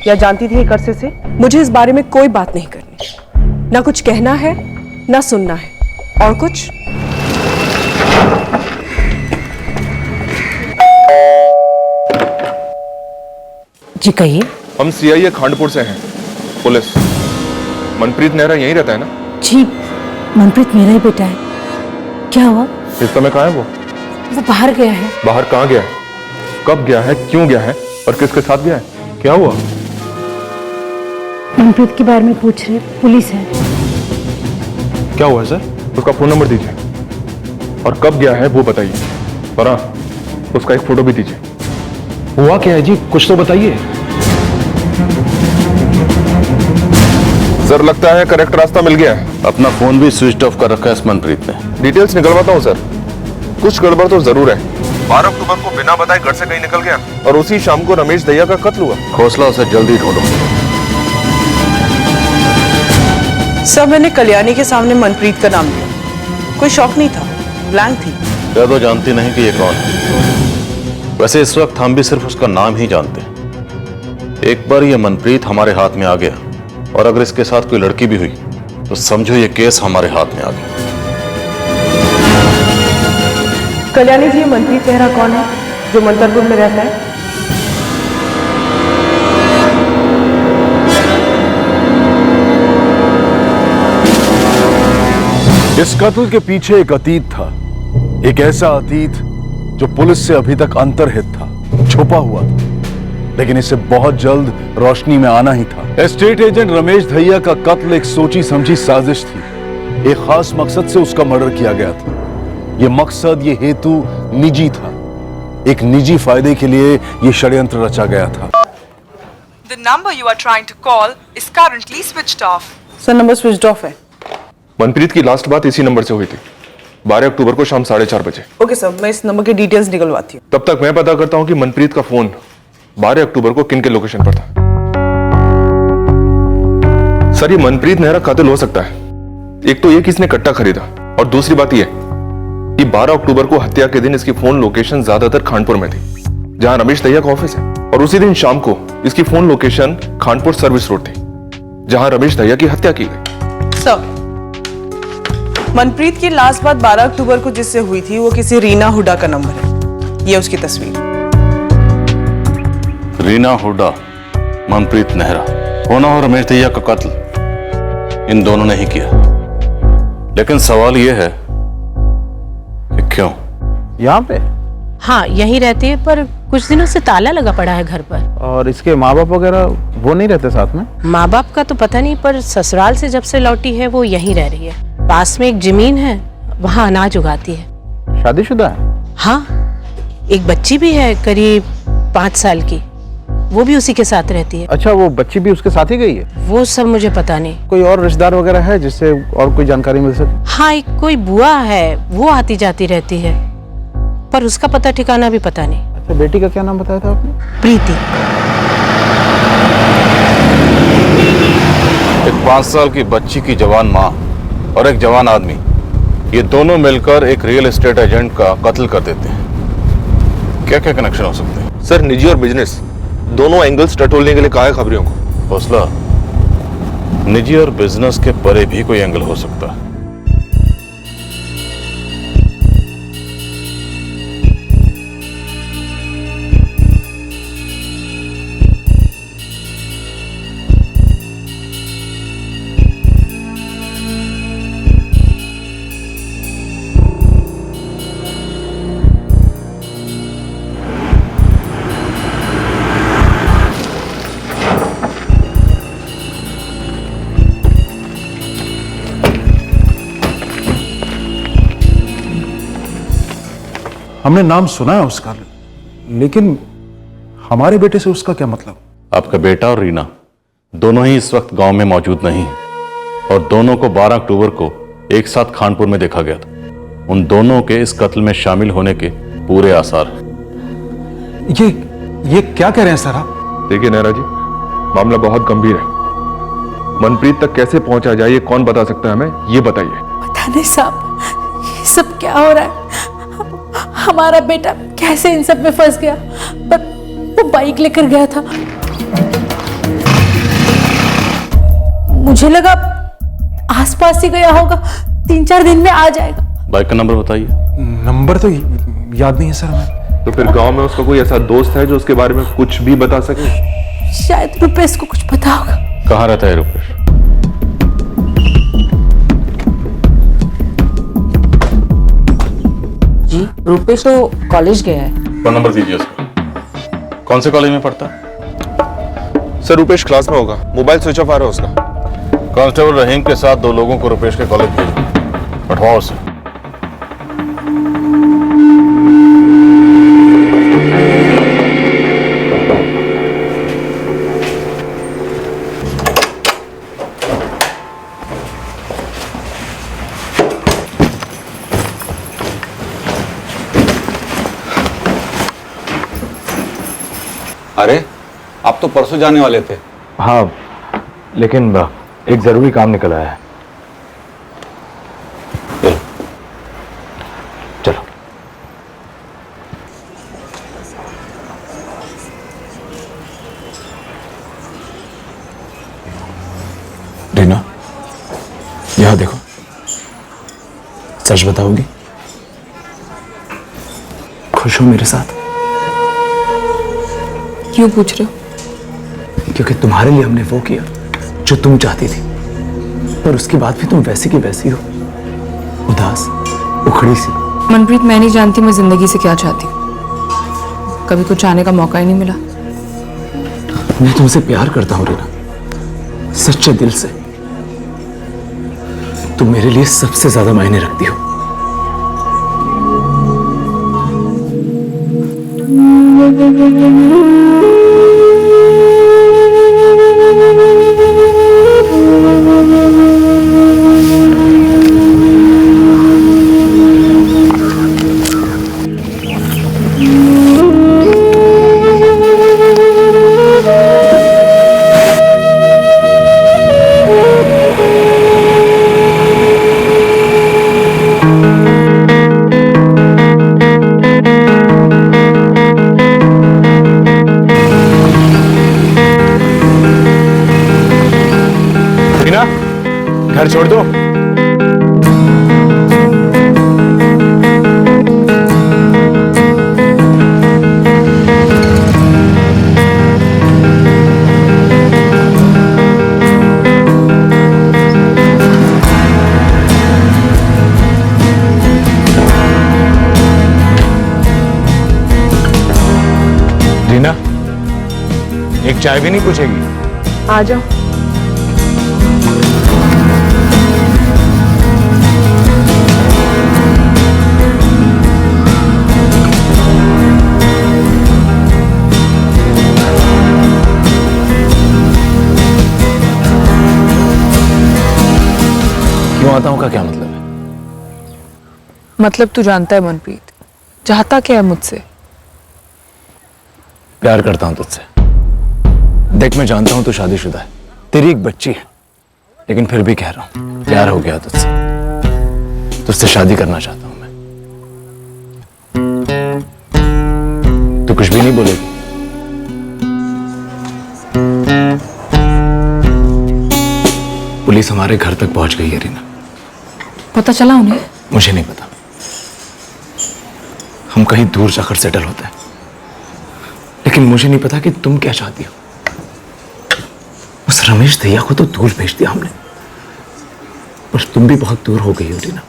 या जानती थी एक अरसे से? मुझे इस बारे में कोई बात नहीं करनी, ना कुछ कहना है ना सुनना है। और कुछ? जी कहिए। हम सीआईए खांडपुर से हैं, पुलिस। मनप्रीत नेहरा यहीं रहता है ना? जी, मनप्रीत मेरा ही बेटा है। क्या हुआ? इस समय कहाँ है वो? वो बाहर गया है। बाहर कहाँ गया है? कब गया है? क्यों गया है? और किसके साथ गया है? क्या हुआ? मनप्रीत के बारे में पूछ रहे, पुलिस है। क्या हुआ है सर? उसका फोन नंबर दीजिए, और कब गया है वो बताइए, और हाँ, उसका एक फोटो भी दीजिए। हुआ क्या है जी, कुछ तो बताइए। सर लगता है करेक्ट रास्ता मिल गया है। अपना फोन भी स्विच ऑफ कर रखा है इस मनप्रीत ने। डिटेल्स निकलवाता हूँ सर। कुछ गड़बड़ तो जरूर है। 12 अक्टूबर को बिना बताए घर से कहीं निकल गया, और उसी शाम को रमेश दहिया का कत्ल हुआ। हौसला उसे जल्दी ढूंढो। सर, मैंने कल्याणी के सामने मनप्रीत का नाम लिया, कोई शौक नहीं था, ब्लैंक थी। क्या तो जानती नहीं कि ये कौन है। वैसे इस वक्त हम भी सिर्फ उसका नाम ही जानते हैं। एक बार ये मनप्रीत हमारे हाथ में आ गया, और अगर इसके साथ कोई लड़की भी हुई तो समझो ये केस हमारे हाथ में आ गया। कल्याणी जी, मनप्रीत नेहरा कौन है जो मंतरपुर में रहता है? इस कत्ल के पीछे एक अतीत था, एक ऐसा अतीत जो पुलिस से अभी तक अंतर्हित था, छुपा हुआ था, लेकिन इसे बहुत जल्द रोशनी में आना ही था। एस्टेट एजेंट रमेश दहिया का कत्ल एक सोची समझी साजिश थी। एक खास मकसद से उसका मर्डर किया गया था। यह मकसद, ये हेतु निजी था। एक निजी फायदे के लिए यह षड्यंत्र रचा गया था। The number you are trying to call is currently switched off. Sir, number switch off है। मनप्रीत की लास्ट बात इसी नंबर से हुई थी, 12 अक्टूबर को शाम 4:30 बजे। ओके सर, मैं इस नंबर की डिटेल्स निकलवाती हूँ। तब तक मैं पता करता हूँ कि मनप्रीत का फोन 12 अक्टूबर को किन के लोकेशन पर था। सर, ये मनप्रीत नेहरा कातिल हो सकता है, एक तो ये कि इसने कट्टा खरीदा, और दूसरी बात ये कि 12 अक्टूबर को हत्या के दिन इसकी फोन लोकेशन ज्यादातर खानपुर में थी, जहां रमेश दहिया का ऑफिस है, और उसी दिन शाम को इसकी phone location Khanpur service road थी, जहां रमेश दहिया की हत्या की गई। सर, मनप्रीत की लास्ट बात 12 अक्टूबर को जिससे हुई थी वो किसी रीना हुडा का नंबर है। ये उसकी तस्वीर। रीना हुड्डा, मनप्रीत नेहरा, होना और रमेश दहिया का कत्ल इन दोनों ने ही किया। लेकिन सवाल यह है कि क्यों? यहाँ पे? हाँ, यहीं रहती है, पर कुछ दिनों से ताला लगा पड़ा है घर पर। और इसके माँ बाप वगैरह वो नहीं रहते साथ में? माँ बाप का तो पता नहीं, पर ससुराल से जब से लौटी है वो यहीं रह रही है। पास में एक जमीन है, वहाँ अनाज उगाती है। शादीशुदा है? हाँ, एक बच्ची भी है करीब 5 साल की, वो भी उसी के साथ रहती है। अच्छा, वो बच्ची भी उसके साथ ही गई है? वो सब मुझे पता नहीं। कोई और रिश्तेदार वगैरह है जिससे और कोई जानकारी मिल सके? हाँ, एक कोई बुआ है, वो आती जाती रहती है, पर उसका पता ठिकाना भी पता नहीं। अच्छा, बेटी का क्या नाम बताया था आपने? प्रीति। एक 5 साल की बच्ची की जवान माँ और एक जवान आदमी, ये दोनों मिलकर एक रियल एस्टेट एजेंट का कत्ल कर देते हैं। क्या क्या कनेक्शन हो सकते हैं? सर, निजी और बिजनेस दोनों एंगल्स टटोलने के लिए कहा है खबरियों को। हौसला, निजी और बिजनेस के परे भी कोई एंगल हो सकता है। हमने नाम सुना है उसका, लेकिन हमारे बेटे से उसका क्या मतलब? आपका बेटा और रीना दोनों ही इस वक्त गांव में मौजूद नहीं हैं, और दोनों को 12 अक्टूबर को एक साथ खानपुर में देखा गया था। उन दोनों के इस कत्ल में शामिल होने के पूरे आसार। ये क्या कह रहे हैं सर आप? देखिए नेहरा जी, मामला बहुत गंभीर है। मनप्रीत तक कैसे पहुंचा जाए ये कौन बता सकता है हमें, ये बताइए। पता नहीं साहब, ये सब क्या हो रहा है। हमारा बेटा कैसे इन सब में फंस गया, पर वो बाइक लेकर गया था। मुझे लगा आसपास ही गया होगा, 3-4 दिन में आ जाएगा। बाइक का नंबर बताइए। नंबर तो याद नहीं है सर हमें। तो फिर गांव में उसका कोई ऐसा दोस्त है जो उसके बारे में कुछ भी बता सके? शायद रुपेश को कुछ पता होगा। कहाँ रहता है रुपेश? जी, रुपेश तो कॉलेज गया है। फोन नंबर दीजिए उसका। कौन से कॉलेज में पढ़ता है? सर, रुपेश क्लास में होगा, मोबाइल स्विच ऑफ आ रहा है उसका। कांस्टेबल रहीम के साथ 2 लोगों को रुपेश के कॉलेज भेजो, पठवाओ उसे। अरे, आप तो परसों जाने वाले थे। हाँ, लेकिन एक जरूरी काम निकल आया है। चलो। रीना, यहां देखो। सच बताओगी? खुश हो मेरे साथ? क्यों पूछ रहे हो? क्योंकि तुम्हारे लिए हमने वो किया जो तुम चाहती थी, पर उसके बाद भी तुम वैसी की वैसी हो, उदास, उखड़ी सी। मनप्रीत, मैं नहीं जानती मैं जिंदगी से क्या चाहती हूँ। कभी कुछ आने का मौका ही नहीं मिला। मैं तुमसे प्यार करता हूँ रीना, सच्चे दिल से। तुम मेरे लिए सबसे ज्यादा मायने रखती हो। घर छोड़ दो। रीना, एक चाय भी नहीं पूछेगी? आ जाओ। क्यों आता हूं का क्या मतलब है? मतलब तू जानता है मनप्रीत, चाहता क्या है मुझसे? प्यार करता हूं तुझसे। देख, मैं जानता हूं तू शादीशुदा है, तेरी एक बच्ची है, लेकिन फिर भी कह रहा हूं, प्यार हो गया तुझसे। तुझसे शादी करना चाहता हूं मैं। तू कुछ भी नहीं बोलेगी? पुलिस हमारे घर तक पहुंच गई है रीना। पता चला उन्हें? मुझे नहीं पता। हम कहीं दूर जाकर सेटल होते हैं, लेकिन मुझे नहीं पता कि तुम क्या चाहती हो। उस रमेश दहिया को तो दूर भेज दिया हमने, पर तुम भी बहुत दूर हो गई हो रीना।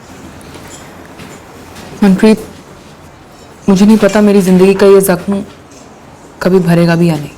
मनप्रीत, मुझे नहीं पता मेरी जिंदगी का ये जख्म कभी भरेगा भी या नहीं।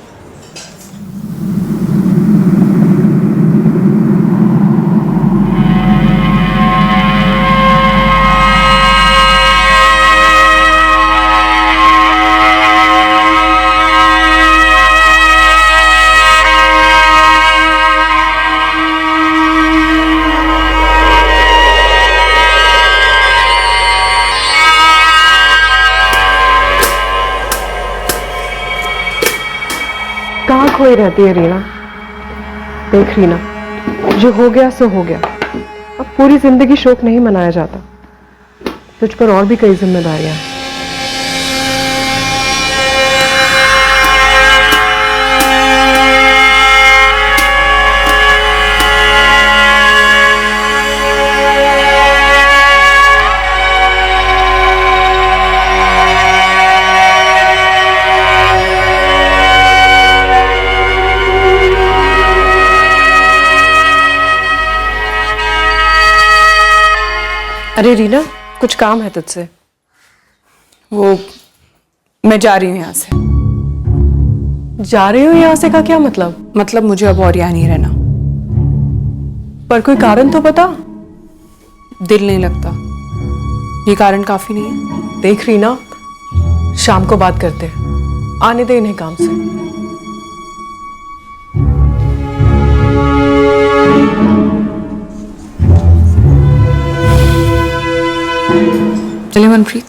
कहाँ खोई रहती है रीना? देख रीना, जो हो गया सो हो गया। अब पूरी जिंदगी शोक नहीं मनाया जाता। तुझ पर और भी कई जिम्मेदारियां हैं। अरे रीना, कुछ काम है तुझसे? वो मैं जा रही हूँ यहाँ से। जा रही हूँ यहाँ से का क्या मतलब? मतलब मुझे अब और यहाँ नहीं रहना। पर कोई कारण तो बता। दिल नहीं लगता, ये कारण काफी नहीं है? देख रीना, शाम को बात करते हैं। आने दे इन्हें काम से। चलिए मनप्रीत।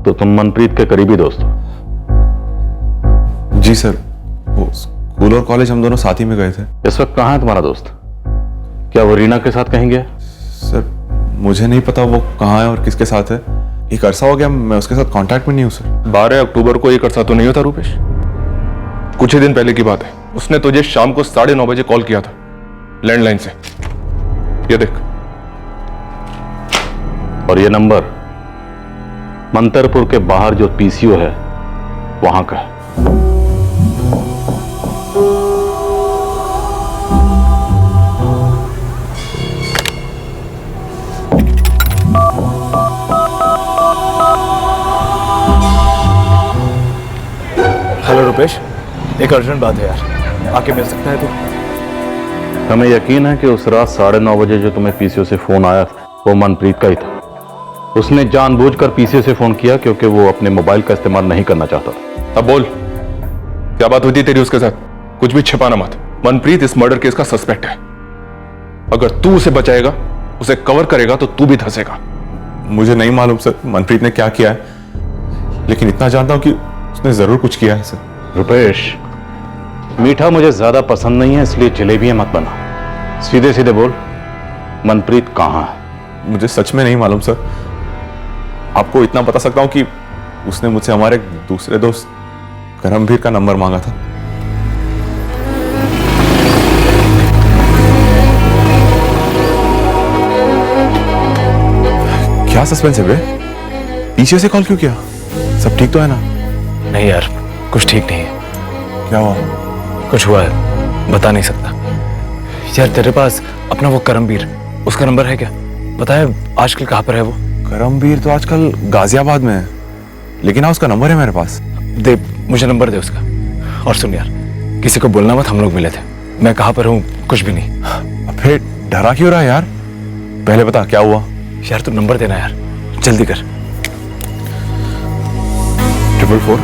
तो तुम मनप्रीत के करीबी दोस्त हो? जी सर, वो स्कूल और कॉलेज हम दोनों साथ ही में गए थे। इस वक्त कहाँ है तुम्हारा दोस्त? क्या वो रीना के साथ कहीं गया? सर, मुझे नहीं पता वो कहाँ है और किसके साथ है। एक अरसा हो गया, मैं उसके साथ कांटेक्ट में नहीं हूँ सर। 12 अक्टूबर को एक अरसा तो नहीं होता रूपेश? कुछ ही दिन पहले की बात है। उसने तुझे शाम को 9:30 बजे कॉल किया था लैंडलाइन से। ये देख। और ये नंबर मंतरपुर के बाहर जो पीसीओ है वहां का है। हेलो रुपेश, एक अर्जेंट बात है यार, आके मिल सकता है तू? हमें यकीन है कि उस रात 9:30 बजे जो तुम्हें पीसीओ से फोन आया वो मनप्रीत का ही था। उसने जानबूझकर पीसीओ से फोन किया क्योंकि वो अपने मोबाइल का इस्तेमाल नहीं करना चाहता था। अब बोल, क्या बात हुई थी तेरी उसके साथ? कुछ भी छिपाना मत। मनप्रीत इस मर्डर केस का सस्पेक्ट है। अगर तू उसे बचाएगा, उसे कवर करेगा, तो तू भी धंसेगा। मुझे नहीं मालूम सर मनप्रीत ने क्या किया है, लेकिन इतना जानता हूं कि उसने जरूर कुछ किया है सर। रुपेश, मीठा मुझे ज्यादा पसंद नहीं है, इसलिए जलेबियां मत बना। सीधे सीधे बोल, मनप्रीत कहाँ है? मुझे सच में नहीं मालूम सर। आपको इतना बता सकता हूं कि उसने मुझसे हमारे दूसरे दोस्त करमवीर का नंबर मांगा था। क्या सस्पेंस है बे? पीछे से कॉल क्यों किया? सब ठीक तो है ना? नहीं यार, कुछ ठीक नहीं है। क्या हुआ? कुछ हुआ है, बता नहीं सकता। यार तेरे पास अपना वो करमवीर, उसका नंबर है क्या? पता है आजकल कहाँ पर है वो? करमवीर तो आजकल गाजियाबाद में है, लेकिन हाँ उसका नंबर है मेरे पास। दे, मुझे नंबर दे उसका। और सुन यार, किसी को बोलना मत, हम लोग मिले थे। मैं कहाँ पर हूँ कुछ भी नहीं। फिर डरा क्यों रहा है यार? पहले बता क्या हुआ। यार तू नंबर देना यार, जल्दी कर। 444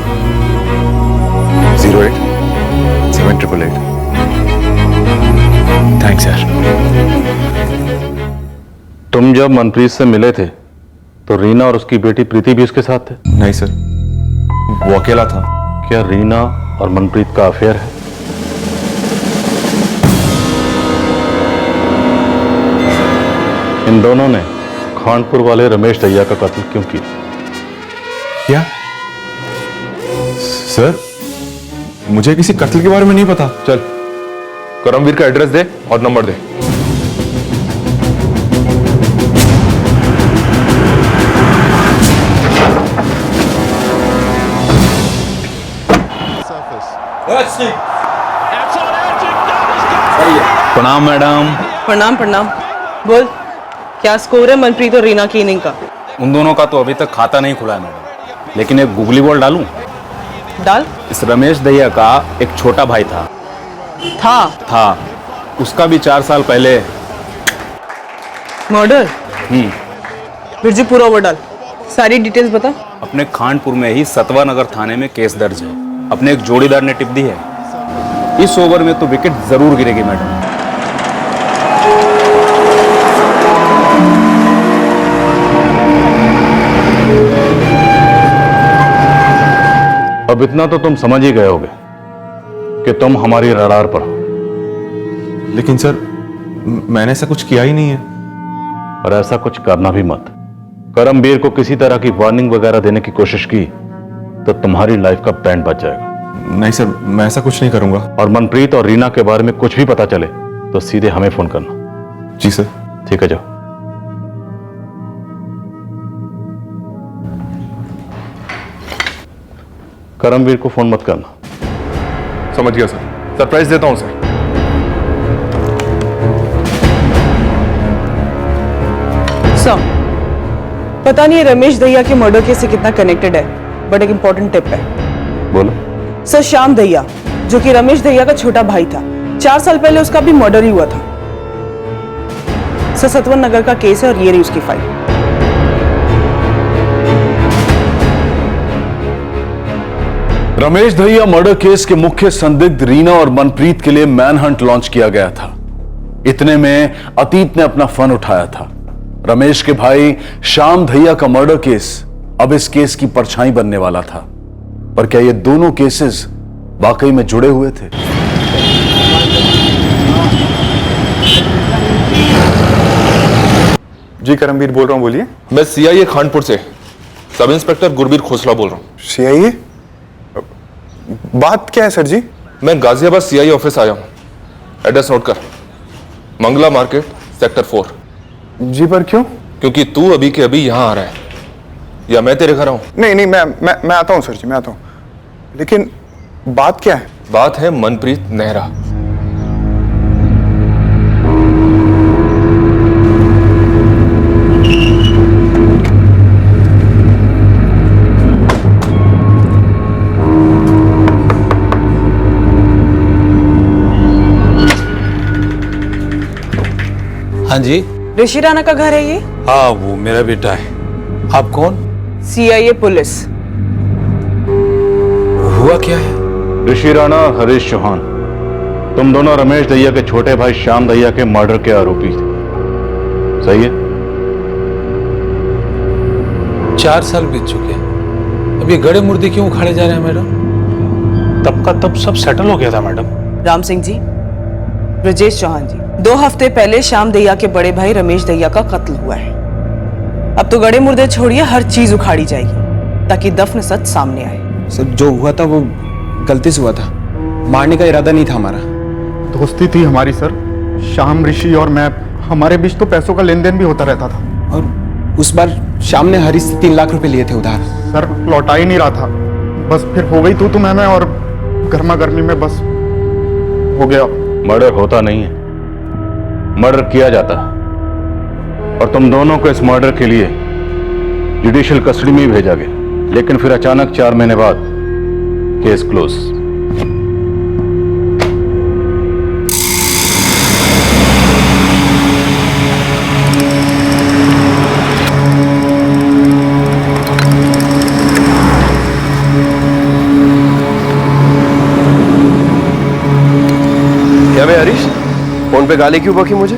08 7888। थैंक्स यार। तुम जब मनप्रीत से मिले थे तो रीना और उसकी बेटी प्रीति भी उसके साथ थे? नहीं सर, वो अकेला था। क्या रीना और मनप्रीत का अफेयर है? इन दोनों ने खानपुर वाले रमेश दहिया का कत्ल क्यों किया? क्या सर? मुझे किसी कत्ल के बारे में नहीं पता। चल करमवीर का एड्रेस दे और नंबर दे। प्रणाम मैडम। प्रणाम प्रणाम। बोल, क्या स्कोर है मनप्रीत और रीना की इनिंग का? उन दोनों का तो अभी तक खाता नहीं खुला है मैडम, लेकिन एक गूगली बॉल डालूं? डाल। इस रमेश दहिया का एक छोटा भाई था। उसका भी 4 साल पहले मर्डर। बिरजू पूरा ओवर डाल, सारी डिटेल्स बता। अपने खानपुर में ही सतवा नगर थाने में केस दर्ज है। अपने एक जोड़ीदार ने टिप दी है। इस ओवर में तो विकेट जरूर गिरेगी मैडम। अब इतना तो तुम समझ ही गए होगे कि तुम हमारी रडार पर हो। लेकिन सर, मैंने ऐसा कुछ किया ही नहीं है। और ऐसा कुछ करना भी मत। करमवीर को किसी तरह की वार्निंग वगैरह देने की कोशिश की तो तुम्हारी लाइफ का बैंड बच जाएगा। नहीं सर, मैं ऐसा कुछ नहीं करूंगा। और मनप्रीत और रीना के बारे में कुछ भी पता चले तो सीधे हमें फोन करना। जी सर। ठीक है, जाओ। करमवीर को फोन मत करना। समझ गया सर, सरप्राइज देता हूं सर। सर, पता नहीं रमेश दहिया के मर्डर केस से कितना कनेक्टेड है, बट एक इंपॉर्टेंट टिप है। बोलो। सर, श्याम दहिया जो कि रमेश दहिया का छोटा भाई था, 4 साल पहले उसका भी मर्डर ही हुआ था। सर, सतवन नगर का केस है और ये रही उसकी file. Ramesh Dahiya murder case के मुख्य संदिग्ध रीना और मनप्रीत के लिए मैनहंट लॉन्च किया गया था। इतने में अतीत ने अपना फन उठाया था। रमेश के भाई श्याम दहिया का मर्डर केस अब इस केस की परछाई बनने वाला था। पर क्या ये दोनों केसेस वाकई में जुड़े हुए थे? जी करमवीर बोल रहा हूँ, बोलिए। मैं सीआईए खानपुर से सब इंस्पेक्टर गुरबीर खोसला बोल रहा हूँ। सीआईए? बात क्या है सर जी? मैं गाजियाबाद सीआईए ऑफिस आया हूँ। एड्रेस नोट कर, मंगला मार्केट सेक्टर 4। जी, पर क्यों? क्योंकि तू अभी के अभी यहाँ आ रहा है, या मैं तेरे घर आऊं? नहीं, मैं आता हूँ सर जी, मैं आता हूँ। लेकिन बात क्या है? बात है मनप्रीत नेहरा। हाँ जी। ऋषि राणा का घर है ये? हाँ, वो मेरा बेटा है। आप कौन? CIA police. हुआ क्या है? ऋषि राणा, हरीश चौहान, तुम दोनों रमेश दहिया के छोटे भाई श्याम दहिया के मर्डर के आरोपी थे, सही है? 4 साल बीत चुके हैं। अब ये गड़े मुर्दे क्यों उखाड़े जा रहे हैं मैडम? तब का तब सब सेटल हो गया था मैडम। राम सिंह जी, ब्रजेश चौहान जी, 2 हफ्ते पहले श्याम दहिया के बड़े भाई रमेश दहिया का कत्ल हुआ है। अब तो गड़े मुर्दे छोड़िए, हर चीज उखाड़ी जाएगी ताकि दफन सच सामने आए। सर जो हुआ था वो गलती से हुआ था, मारने का इरादा नहीं था हमारा। दोस्ती थी हमारी सर, श्याम, ऋषि और मैं, हमारे बीच तो पैसों का लेन देन भी होता रहता था। और उस बार श्याम ने हरीश से 3 लाख रुपए लिए थे उधार। सर लौटा ही नहीं रहा था, बस फिर हो गई तू मैं और गर्मा गर्मी में बस हो गया। मर्डर होता नहीं है, मर्डर किया जाता है। और तुम दोनों को इस मर्डर के लिए जुडिशियल कस्टडी में भेजा गया, लेकिन फिर अचानक 4 महीने बाद केस क्लोज। क्या बे हरीश, फोन पे गाली क्यों बकी मुझे?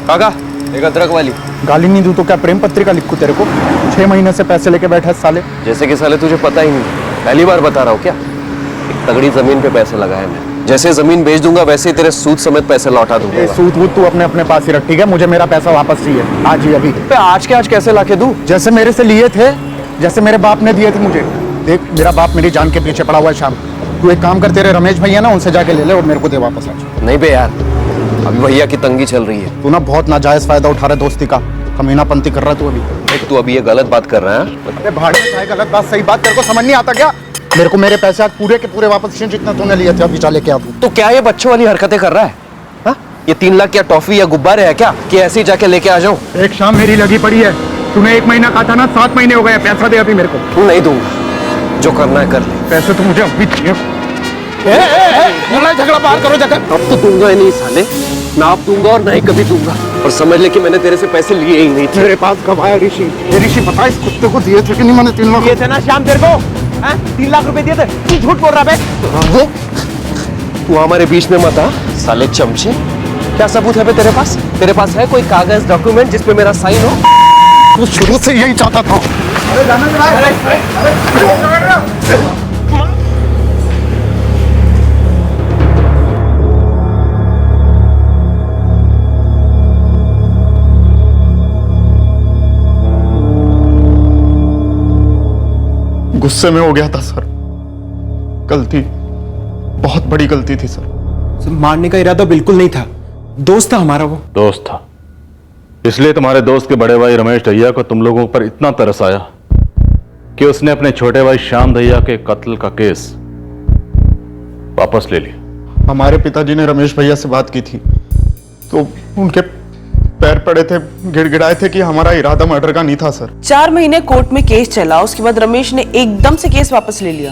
काका एक अदरक वाली। गाली नहीं दूं तो क्या प्रेम पत्रिका लिखूं तेरे को? 6 महीने से पैसे लेके बैठा है साले। जैसे कि साले तुझे पता ही नहीं, पहली बार बता रहा हूँ क्या? एक तगड़ी जमीन पे पैसे लगाए मैं, जैसे जमीन बेच दूंगा वैसे ही तेरे सूद समेत पैसे लौटा दूंगा। सूद वूद तू अपने पास ही रख, ठीक है? मुझे मेरा पैसा वापस चाहिए आज ही, अभी। आज के आज कैसे लाके दूं? जैसे मेरे से लिए थे, जैसे मेरे बाप ने दिए थे मुझे। देख मेरा बाप मेरी जान के पीछे पड़ा हुआ है श्याम, तू एक काम कर, तेरे रमेश भैया ना उनसे जाके ले ले और मेरे को दे वापस आज। नहीं बे यार, अभी भैया की तंगी चल रही है। तू ना बहुत नाजायज फायदा उठा रहा है दोस्ती का, कमीनापंती कर रहा है तू अभी। तू अभी ये गलत बात कर रहा है। अरे भाड़ में चाहे गलत बात सही बात तेरे को समझ नहीं आता क्या? मेरे को मेरे पैसे आज पूरे के पूरे वापस चाहिए, जितना तूने लिए थे अभी चाले क्या तू। तो क्या ये बच्चों वाली हरकतें कर रहा है? हा? ये 3 लाख क्या टॉफी या गुब्बारे है क्या कि ऐसे ही जाके लेके आ जाऊं? एक शाम मेरी लगी पड़ी है, तूने 1 महीना कहा था ना, 7 महीने हो गए, पैसा दे अभी मेरे को। तू नहीं दूंगा, जो करना है कर ले। पैसे तो मुझे अभी चाहिए। झगड़ा बाहर करो जगह। अब तो दूंगा ही नहीं साले, ना अब दूंगा और ना ही कभी दूंगा। और समझ ले कि मैंने तेरे से पैसे लिए ही नहीं थे। मेरे पास कब आया ऋषि? ऋषि पता इस कुत्ते को दिए थे कि नहीं? मैंने 3 लाख दिए थे ना श्याम तेरे को, 3 लाख रुपए दिए थे। तू झूठ बोल रहा है। तू हमारे बीच में मत आ साले चमचे। क्या सबूत है बे तेरे पास? तेरे पास है कोई कागज डॉक्यूमेंट जिसपे मेरा साइन हो? तू शुरू से यही चाहता था। गुस्से में हो गया था सर, गलती, बहुत बड़ी गलती थी सर। मारने का इरादा बिल्कुल नहीं था, दोस्त था हमारा। वो दोस्त था, इसलिए तुम्हारे दोस्त के बड़े भाई रमेश दहिया को तुम लोगों पर इतना तरस आया कि उसने अपने छोटे भाई श्याम दहिया के कत्ल का केस वापस ले लिया। हमारे पिताजी ने रमेश भैया से बात की थी तो उनके पैर पड़े थे, गिड़गिड़ाए थे कि हमारा इरादा मर्डर का नहीं था सर। 4 महीने कोर्ट में केस चला, उसके बाद रमेश ने एकदम से केस वापस ले लिया।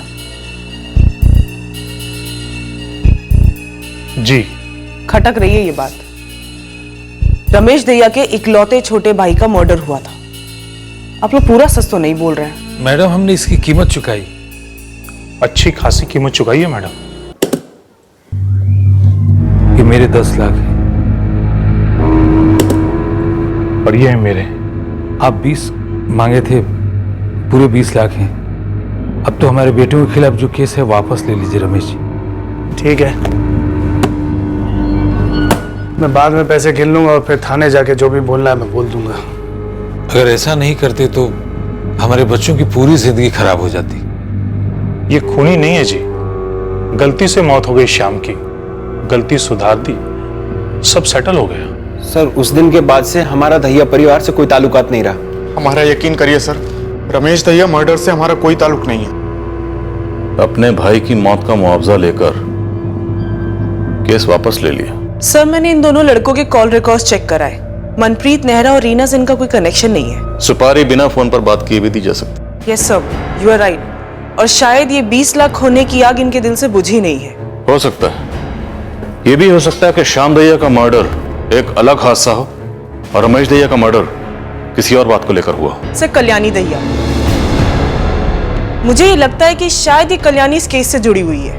जी खटक रही है ये बात। रमेश दहिया के इकलौते छोटे भाई का मर्डर हुआ था। आप लोग पूरा सच तो नहीं बोल रहे हैं। मैडम हमने इसकी कीमत चुकाई, अच्छी खासी कीमत चुकाई है मैडम। ये मेरे 10 लाख है और ये है मेरे। आप 20 मांगे थे, पूरे 20 लाख हैं। अब तो हमारे बेटों के खिलाफ जो केस है वापस ले लीजिए रमेश जी। ठीक है, मैं बाद में पैसे गिन लूंगा और फिर थाने जाके जो भी बोलना है मैं बोल दूंगा। अगर ऐसा नहीं करते तो हमारे बच्चों की पूरी जिंदगी खराब हो जाती। ये खूनी नहीं है जी, गलती से मौत हो गई श्याम की, गलती सुधार दी, सब सेटल हो गया। सर उस दिन के बाद से हमारा दहिया परिवार से कोई ताल्लुकात नहीं रहा। हमारा यकीन करिए सर, रमेश दहिया मर्डर से हमारा कोई ताल्लुक नहीं है। अपने भाई की मौत का मुआवजा लेकर केस वापस ले लिया। सर मैंने इन दोनों लड़कों के कॉल रिकॉर्ड्स चेक कराए। मनप्रीत नेहरा और रीना से इनका कोई कनेक्शन नहीं है। सुपारी बिना फोन पर बात किए भी दी जा सकती। Yes sir, you are right. और शायद ये 20 लाख होने की आग इनके दिल से बुझी नहीं है। हो सकता है, ये भी हो सकता है कि श्याम दहिया का मर्डर एक अलग हादसा हो और रमेश दहिया का मर्डर किसी और बात को लेकर हुआ। सर कल्याणी दहिया, मुझे ये लगता है कि शायद ये कल्याणी इस केस से जुड़ी हुई है।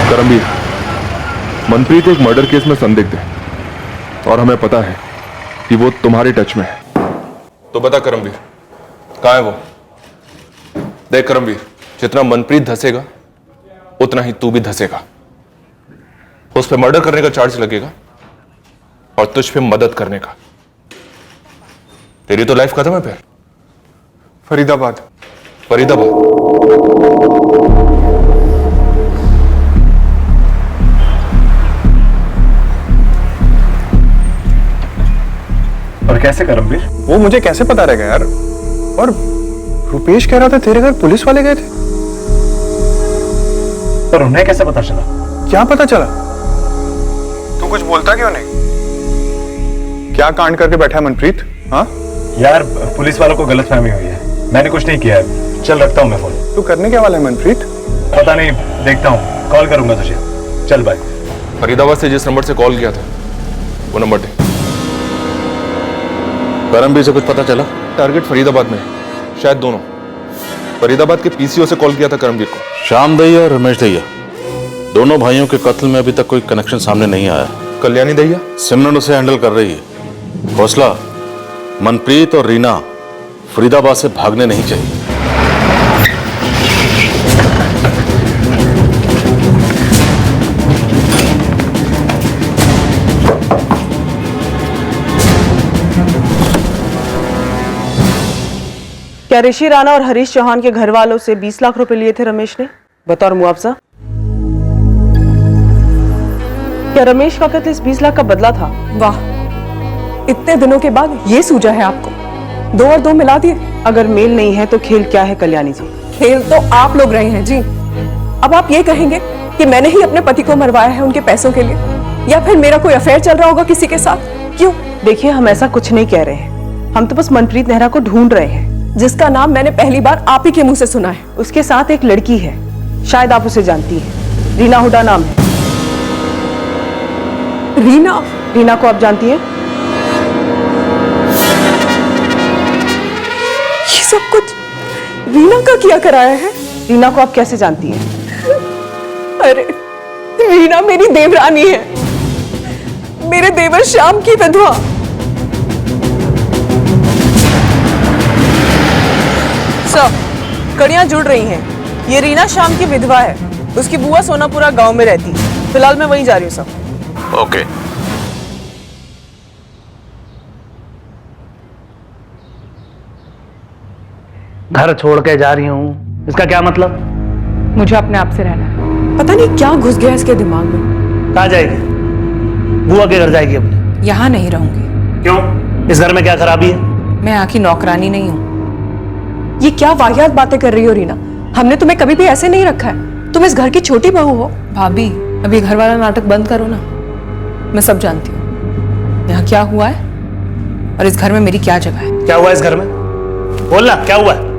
करमवीर, मनप्रीत एक मर्डर केस में संदिग्ध है और हमें पता है कि वो तुम्हारे टच में है। तो बता करमवीर, कहाँ है वो? देख करमवीर, जितना मनप्रीत धसेगा उतना ही तू भी धसेगा। उस पे मर्डर करने का चार्ज लगेगा और तुझ पे मदद करने का। तेरी तो लाइफ खत्म है फिर। फरीदाबाद। फरीदाबाद। और कैसे करमवीर? वो मुझे कैसे पता रहेगा यार? और रुपेश कह रहा था तेरे घर पुलिस वाले गए थे। पर उन्हें कैसे पता चला? क्या पता चला? तू कुछ बोलता क्यों नहीं? क्या कांड करके बैठा है मनप्रीत? हाँ यार, पुलिस वालों को गलतफहमी हुई है। मैंने कुछ नहीं किया है। चल रखता हूँ मैं फोन। तू करने क्या वाला है मनप्रीत? पता नहीं, देखता हूँ, कॉल करूंगा तुझे। चल बाय। फरीदाबाद से जिस नंबर से कॉल किया था वो नंबर दे। करमवीर से कुछ पता चला? टारगेट फरीदाबाद में, शायद दोनों। फरीदाबाद के पीसीओ से कॉल किया था करमवीर को। श्याम दैया और रमेश दैया, दोनों भाइयों के कत्ल में अभी तक कोई कनेक्शन सामने नहीं आया। कल्याणी दैया? सिमरन उसे हैंडल कर रही है। हौसला, मनप्रीत और रीना फरीदाबाद से भागने नहीं चाहिए। क्या ऋषि राणा और हरीश चौहान के घर वालों से 20 लाख रुपए लिए थे रमेश ने बतौर मुआवजा? क्या रमेश का कत्ल इस 20 लाख का बदला था? वाह, इतने दिनों के बाद ये सूझा है आपको। 2 और 2 मिला दिए। अगर मेल नहीं है तो खेल क्या है कल्याणी जी? खेल तो आप लोग रहे हैं जी। अब आप ये कहेंगे कि मैंने ही अपने पति को मरवाया है उनके पैसों के लिए, या फिर मेरा कोई अफेयर चल रहा होगा किसी के साथ? क्यों? देखिए, हम ऐसा कुछ नहीं कह रहे हैं। हम तो बस मनप्रीत नेहरा को ढूंढ रहे हैं, जिसका नाम मैंने पहली बार आप ही के मुंह से सुना है। उसके साथ एक लड़की है, शायद आप उसे जानती हैं। रीना हुडा नाम है। रीना? रीना को आप जानती हैं? ये सब कुछ रीना का किया कराया है। रीना को आप कैसे जानती हैं? अरे, रीना मेरी देवरानी है, मेरे देवर श्याम की विधवा। सर, कड़ियां जुड़ रही हैं। ये रीना श्याम की विधवा है। उसकी बुआ सोनापुरा गांव में रहती है। फिलहाल मैं वहीं जा रही हूँ सर। ओके। घर छोड़ के जा रही हूँ, इसका क्या मतलब? मुझे अपने आप से रहना है। पता नहीं क्या घुस गया इसके दिमाग में। कहाँ जाएगी? बुआ के घर जाएगी अपने? यहाँ नहीं रहूंगी। क्यों? इस घर में क्या खराबी है? मैं यहाँ की नौकरानी नहीं हूँ। ये क्या वाहियात बातें कर रही हो रीना? हमने तुम्हें कभी भी ऐसे नहीं रखा है। तुम इस घर की छोटी बहू हो। भाभी, अभी घर वाला नाटक बंद करो ना। मैं सब जानती हूँ यहाँ क्या हुआ है और इस घर में मेरी क्या जगह है। क्या हुआ इस घर में? बोलना, क्या हुआ है?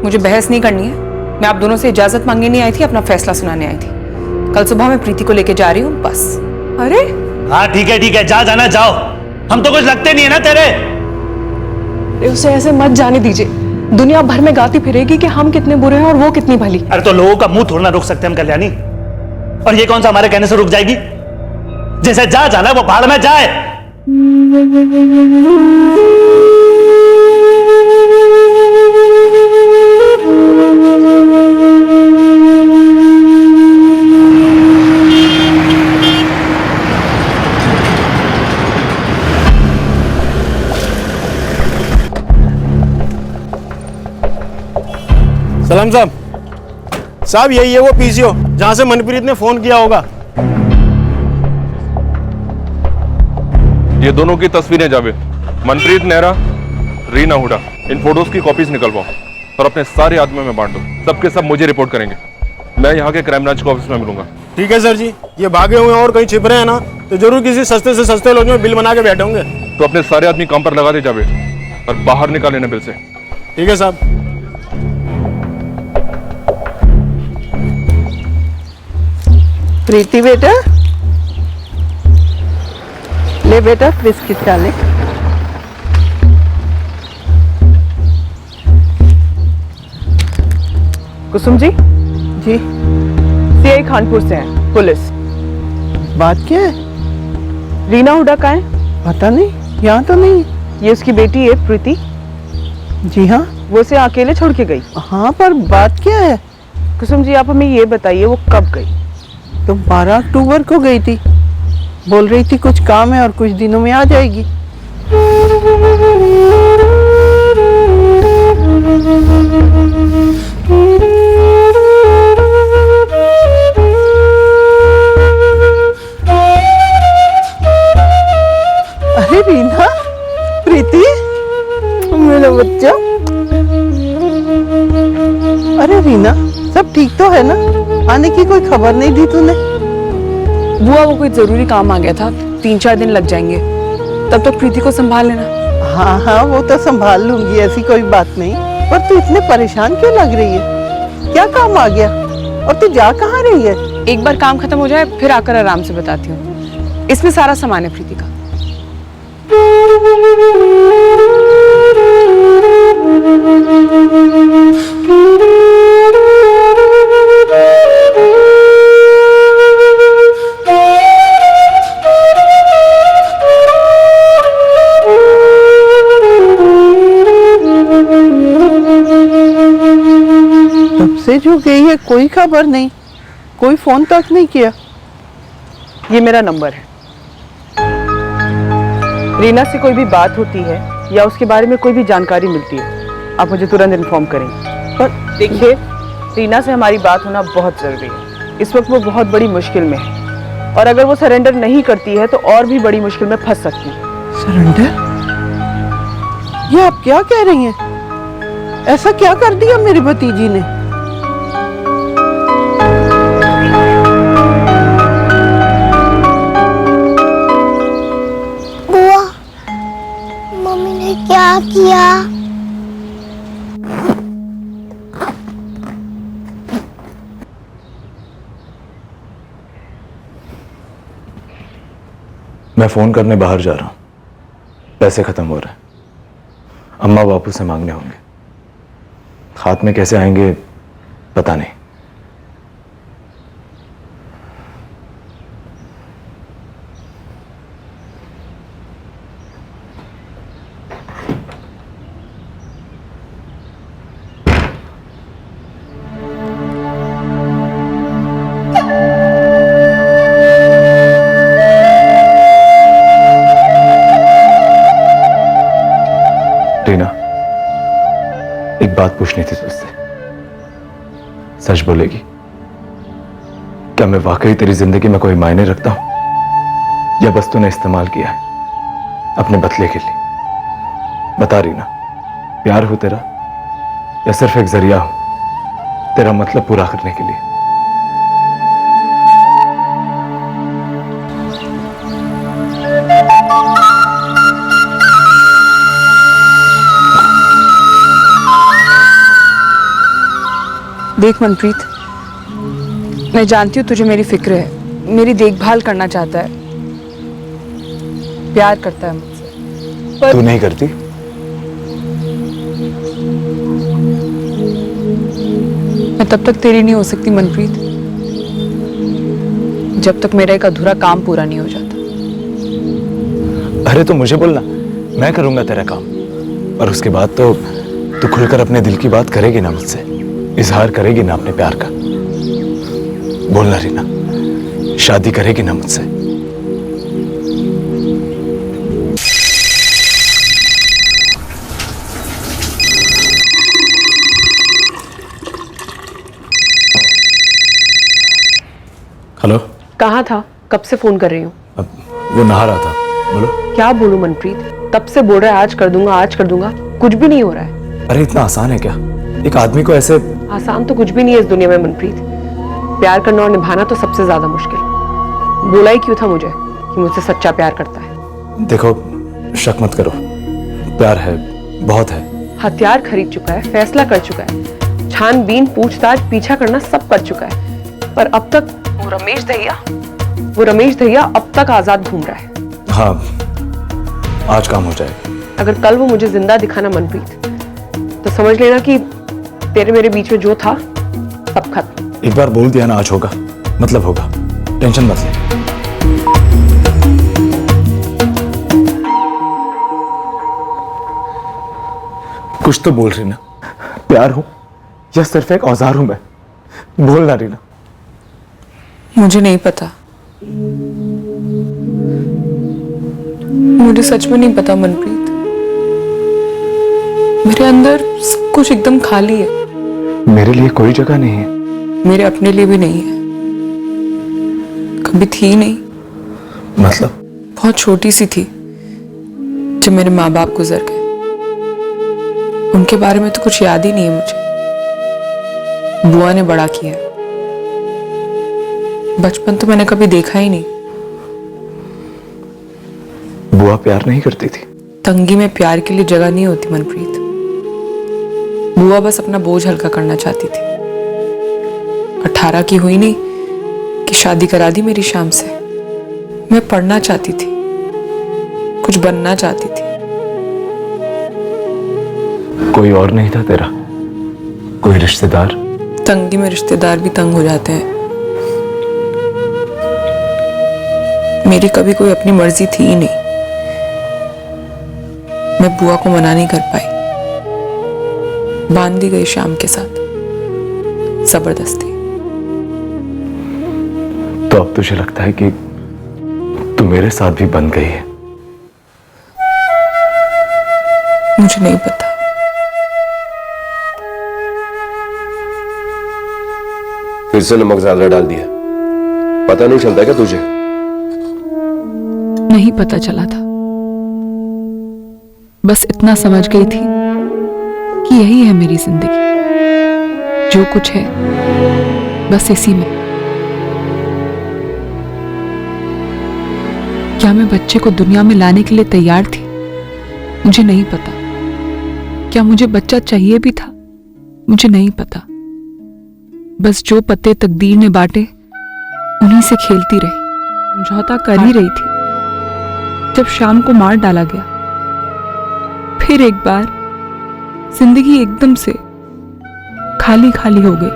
मुझे बहस नहीं करनी है। मैं आप दोनों से इजाजत मांगने नहीं आई थी, अपना फैसला सुनाने आई थी। कल सुबह मैं प्रीति को लेके जा रही हूँ, बस। अरे हाँ, ठीक है, जा जाना जाओ। हम तो कुछ लगते नहीं है ना तेरे। उसे ऐसे मत जाने दीजिए। दुनिया भर में गाती फिरेगी कि हम कितने बुरे हैं और वो कितनी भली। अरे तो लोगों का मुंह थोड़ा ना रोक सकते हम कल्याणी, और ये कौन सा हमारे कहने से रुक जाएगी? जैसे जा जाना वो भाड़ में जाए। सलाम साहब, यही है वो पीसीओ जहां से मनप्रीत ने फोन किया होगा। ये दोनों की तस्वीरें जावेद, मनप्रीत नेहरा, रीना हुडा, इन फोटोज की कॉपीज निकलवाओ और अपने सारे आदमियों में बांट दो। सबके सब मुझे रिपोर्ट करेंगे। मैं यहाँ के क्राइम ब्रांच के ऑफिस में मिलूंगा। ठीक है सर जी। ये भागे हुए और कहीं छिप रहे हैं ना तो जरूर किसी सस्ते से सस्ते लोग में बिल बना के बैठे होंगे। तो अपने सारे आदमी काम पर लगा दे जावेद और बाहर निकाल लेना बिल से। ठीक है साहब। प्रीति बेटा, ले बेटा बिस्किट खा ले। कुसुम जी? जी। सीआई खानपुर से हैं, पुलिस। बात क्या है? रीना हुडा कहाँ है? पता नहीं, यहाँ तो नहीं। ये उसकी बेटी है प्रीति। जी हाँ, वो उसे अकेले छोड़ के गई? हाँ, पर बात क्या है? कुसुम जी, आप हमें ये बताइए वो कब गई? तो 12 अक्टूबर को गई थी। बोल रही थी कुछ काम है और कुछ दिनों में आ जाएगी। अरे रीना, प्रीति, मेरा बच्चा। अरे रीना, सब ठीक तो है ना? आने की कोई खबर नहीं दी तूने? बुआ, वो कोई जरूरी काम आ गया था, 3-4 दिन लग जाएंगे, तब तक प्रीति को संभाल लेना। हाँ हाँ, वो तो संभाल लूंगी, ऐसी कोई बात नहीं। पर तू इतने परेशान क्यों लग रही है? क्या काम आ गया? और तू जा कहाँ रही है? एक बार काम खत्म हो जाए फिर आकर आराम से बताती हूँ। इसमें सारा सामान है प्रीति का। तब से जो गई है कोई खबर नहीं, कोई फोन तक नहीं किया। ये मेरा नंबर है। रीना से कोई भी बात होती है या उसके बारे में कोई भी जानकारी मिलती है, आप मुझे तुरंत इन्फॉर्म करेंगे। पर देखिए, रीना से हमारी बात होना बहुत जरूरी है। इस वक्त वो बहुत बड़ी मुश्किल में है और अगर वो सरेंडर नहीं करती है तो और भी बड़ी मुश्किल में फंस सकती है। सरेंडर? ये आप क्या कह रही हैं? ऐसा क्या कर दिया मेरी भतीजी ने? बुआ, मम्मी ने क्या किया? मैं फोन करने बाहर जा रहा हूं, पैसे खत्म हो रहे हैं, अम्मा बापू से मांगने होंगे, हाथ में कैसे आएंगे पता नहीं। रीना, एक बात पूछनी थी तुझसे, सच बोलेगी? क्या मैं वाकई तेरी जिंदगी में कोई मायने रखता हूं या बस तूने इस्तेमाल किया है अपने बदले के लिए? बता रीना, प्यार हो तेरा या सिर्फ एक जरिया हो तेरा मतलब पूरा करने के लिए? देख मनप्रीत, मैं जानती हूँ तुझे मेरी फिक्र है, मेरी देखभाल करना चाहता है, प्यार करता है मुझसे, पर तू नहीं करती? मैं तब तक तेरी नहीं हो सकती मनप्रीत जब तक मेरा एक अधूरा काम पूरा नहीं हो जाता। अरे तो मुझे बोलना, मैं करूंगा तेरा काम, और उसके बाद तो तू खुलकर अपने दिल की बात करेगी ना मुझसे, इजहार करेगी ना अपने प्यार का? बोलना रीना, शादी करेगी ना मुझसे? हेलो, कहाँ था? कब से फोन कर रही हूँ। वो नहा रहा था, बोलो। क्या बोलूं मनप्रीत, तब से बोल रहा है आज कर दूंगा, आज कर दूंगा, कुछ भी नहीं हो रहा है। अरे इतना आसान है क्या एक आदमी को ऐसे? आसान तो कुछ भी नहीं है इस दुनिया में मनप्रीत, प्यार करना और निभाना तो सबसे ज्यादा मुश्किल। बोला ही क्यों था मुझे कि मुझसे सच्चा प्यार करता है? देखो, शक मत करो, प्यार है, बहुत है। हथियार खरीद चुका है, फैसला कर चुका है, छानबीन पूछताछ पीछा करना सब कर चुका है, पर अब तक वो रमेश दहिया अब तक आजाद घूम रहा है। हाँ, आज काम हो जाएगा। अगर कल वो मुझे जिंदा दिखाना मनप्रीत, तो समझ लेना कि तेरे मेरे बीच में जो था सब खत्म। एक बार बोल दिया ना आज होगा, मतलब होगा, टेंशन मत ले। कुछ तो बोल रही ना। प्यार हूं या सिर्फ एक औजार हूं मैं? बोल ना रीना। मुझे नहीं पता, मुझे सच में नहीं पता मनप्रीत। मेरे अंदर सब कुछ एकदम खाली है। मेरे लिए कोई जगह नहीं है। मेरे अपने लिए भी नहीं है, कभी थी नहीं। मतलब? बहुत छोटी सी थी जब मेरे माँ बाप गुजर गए। उनके बारे में तो कुछ याद ही नहीं है मुझे। बुआ ने बड़ा किया। बचपन तो मैंने कभी देखा ही नहीं। बुआ प्यार नहीं करती थी? तंगी में प्यार के लिए जगह नहीं होती मनप्रीत। बुआ बस अपना बोझ हल्का करना चाहती थी। 18 की हुई नहीं कि शादी करा दी मेरी शाम से। मैं पढ़ना चाहती थी, कुछ बनना चाहती थी। कोई और नहीं था तेरा? कोई रिश्तेदार? तंगी में रिश्तेदार भी तंग हो जाते हैं। मेरी कभी कोई अपनी मर्जी थी ही नहीं। मैं बुआ को मना नहीं कर पाई, बांध दी गई शाम के साथ जबरदस्ती। तो अब तुझे लगता है कि तू मेरे साथ भी बन गई है? मुझे नहीं पता। फिर से नमक ज्यादा डाल दिया। पता नहीं चलता क्या तुझे? नहीं पता चला था, बस इतना समझ गई थी कि यही है मेरी जिंदगी। जो कुछ है बस इसी में। क्या मैं बच्चे को दुनिया में लाने के लिए तैयार थी? मुझे नहीं पता। क्या मुझे बच्चा चाहिए भी था? मुझे नहीं पता। बस जो पत्ते तकदीर ने बांटे उन्हीं से खेलती रही, समझौता कर ही रही थी। जब शाम को मार डाला गया, फिर एक बार जिंदगी एकदम से खाली खाली हो गई।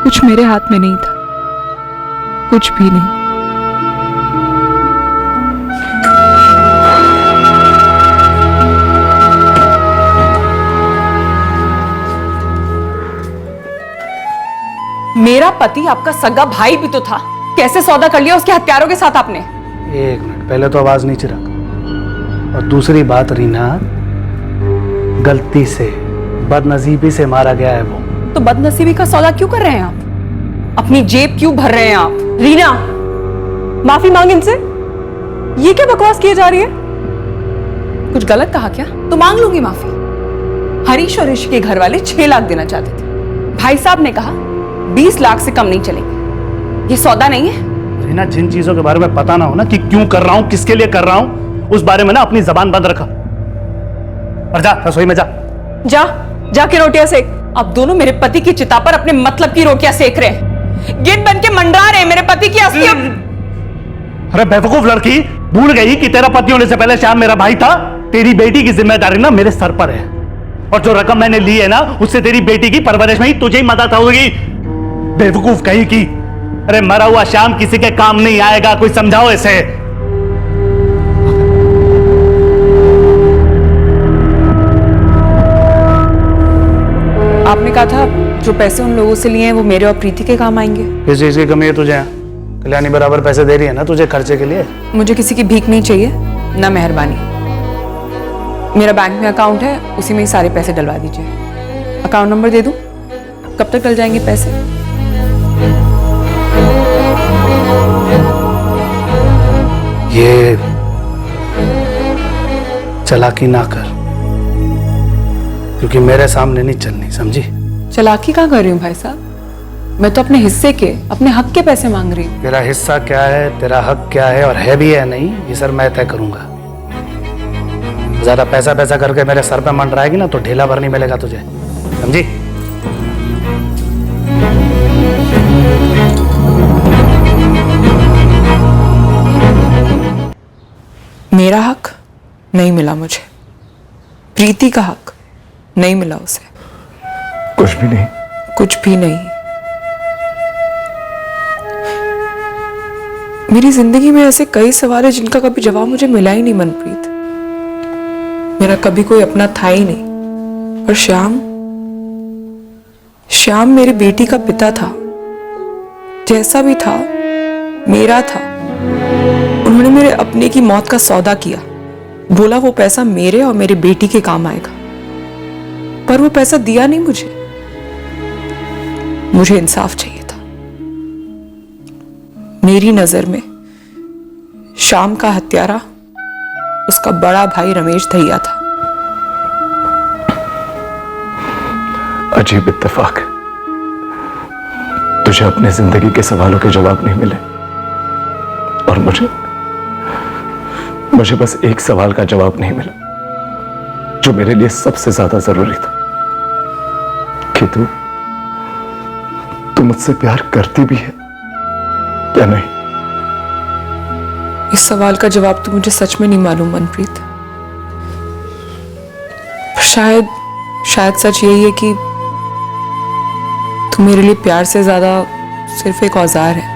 कुछ मेरे हाथ में नहीं था, कुछ भी नहीं। मेरा पति आपका सगा भाई भी तो था। कैसे सौदा कर लिया उसके हत्यारों के साथ आपने? एक मिनट, पहले तो आवाज नीचे रख। और दूसरी बात रीना, गलती से बदनसीबी से मारा गया है वो। तो बदनसीबी का सौदा क्यों कर रहे हैं आप? अपनी जेब क्यों भर रहे हैं आप? रीना, माफी मांग इनसे। ये क्या बकवास किए जा रही है? कुछ गलत कहा क्या? तो मांग लूंगी माफी। हरीश और ऋषि के घर वाले 6 लाख देना चाहते थे। भाई साहब ने कहा 20 लाख से कम नहीं चलेंगे। ये सौदा नहीं है। रीना, जिन चीजों के बारे में पता ना हो ना कि क्यों कर रहा हूं, किसके लिए कर रहा हूं, उस बारे में ना अपनी जबान बंद रखा। और जा रसोई में जा। जा जाके रोटियां सेक। अब दोनों मेरे पति की चिता पर अपने मतलब की रोटियां सेक रहे हैं। गिद्ध बन के मंडरा रहे हैं मेरे पति की असली। अरे बेवकूफ लड़की, भूल गई कि तेरा पति होने से पहले श्याम मेरा भाई था। तेरी बेटी की जिम्मेदारी ना मेरे सर पर है, और जो रकम मैंने ली है ना, उससे तेरी बेटी की परवरिश में ही तुझे ही मदद होगी। बेवकूफ कहीं की। अरे मरा हुआ श्याम किसी के काम नहीं आएगा, कोई समझाओ इसे। आपने कहा था जो पैसे उन लोगों से लिए हैं वो मेरे और प्रीति के काम आएंगे। किस चीज की कमी है तुझे? कल्याणी बराबर पैसे दे रही है ना तुझे खर्चे के लिए। मुझे किसी की भीख नहीं चाहिए, ना मेहरबानी। मेरा बैंक में अकाउंट है, उसी में ही सारे पैसे डलवा दीजिए। अकाउंट नंबर दे दूं? कब तक डल जाएंगे पैसे? ये चालाकी ना कर, क्योंकि मेरे सामने नहीं चलनी, समझी? चालाकी कहाँ कर रही हूँ भाई साहब? मैं तो अपने हिस्से के, अपने हक के पैसे मांग रही हूँ। तेरा हिस्सा क्या है, तेरा हक क्या है, और है भी है नहीं, ये सर मैं तय करूंगा। ज्यादा पैसा पैसा करके मेरे सर पे मंडराएगी ना तो ढेला भर नहीं मिलेगा तुझे, समझी? मेरा हक नहीं मिला मुझे, प्रीति का हक नहीं मिला उसे। कुछ भी नहीं? कुछ भी नहीं। मेरी जिंदगी में ऐसे कई सवाल है जिनका कभी जवाब मुझे मिला ही नहीं मनप्रीत। मेरा कभी कोई अपना था ही नहीं, पर श्याम श्याम मेरी बेटी का पिता था, जैसा भी था मेरा था। उन्होंने मेरे अपने की मौत का सौदा किया, बोला वो पैसा मेरे और मेरी बेटी के काम आएगा, पर वो पैसा दिया नहीं मुझे। मुझे इंसाफ चाहिए था। मेरी नजर में श्याम का हत्यारा उसका बड़ा भाई रमेश दहिया था। अजीब इत्तेफाक, तुझे अपनी जिंदगी के सवालों के जवाब नहीं मिले और मुझे बस एक सवाल का जवाब नहीं मिला, जो मेरे लिए सबसे ज्यादा जरूरी था, कि तू मुझसे प्यार करती भी है या नहीं। इस सवाल का जवाब तो मुझे सच में नहीं मालूम मनप्रीत। शायद सच यही है कि तू मेरे लिए प्यार से ज्यादा सिर्फ एक औजार है।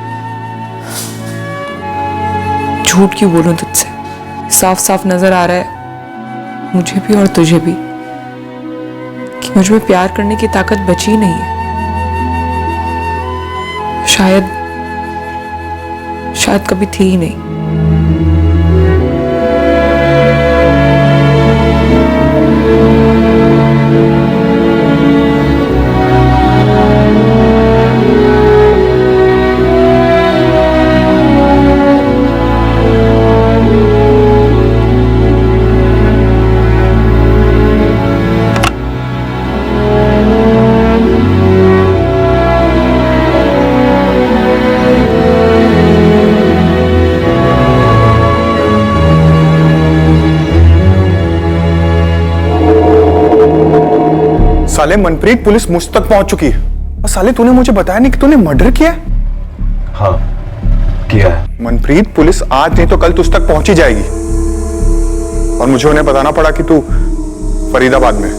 झूठ क्यों बोलूं तुझसे, साफ साफ नजर आ रहा है मुझे भी और तुझे भी कि मुझ में प्यार करने की ताकत बची नहीं है। शायद कभी थी ही नहीं। साले मनप्रीत, पुलिस मुझ तक पहुंच चुकी है और साले तूने मुझे बताया नहीं कि तूने मर्डर किया है। हाँ किया है। मनप्रीत, पुलिस आज नहीं तो कल तुझ तक पहुंच ही जाएगी और मुझे उन्हें बताना पड़ा कि तू फरीदाबाद में है।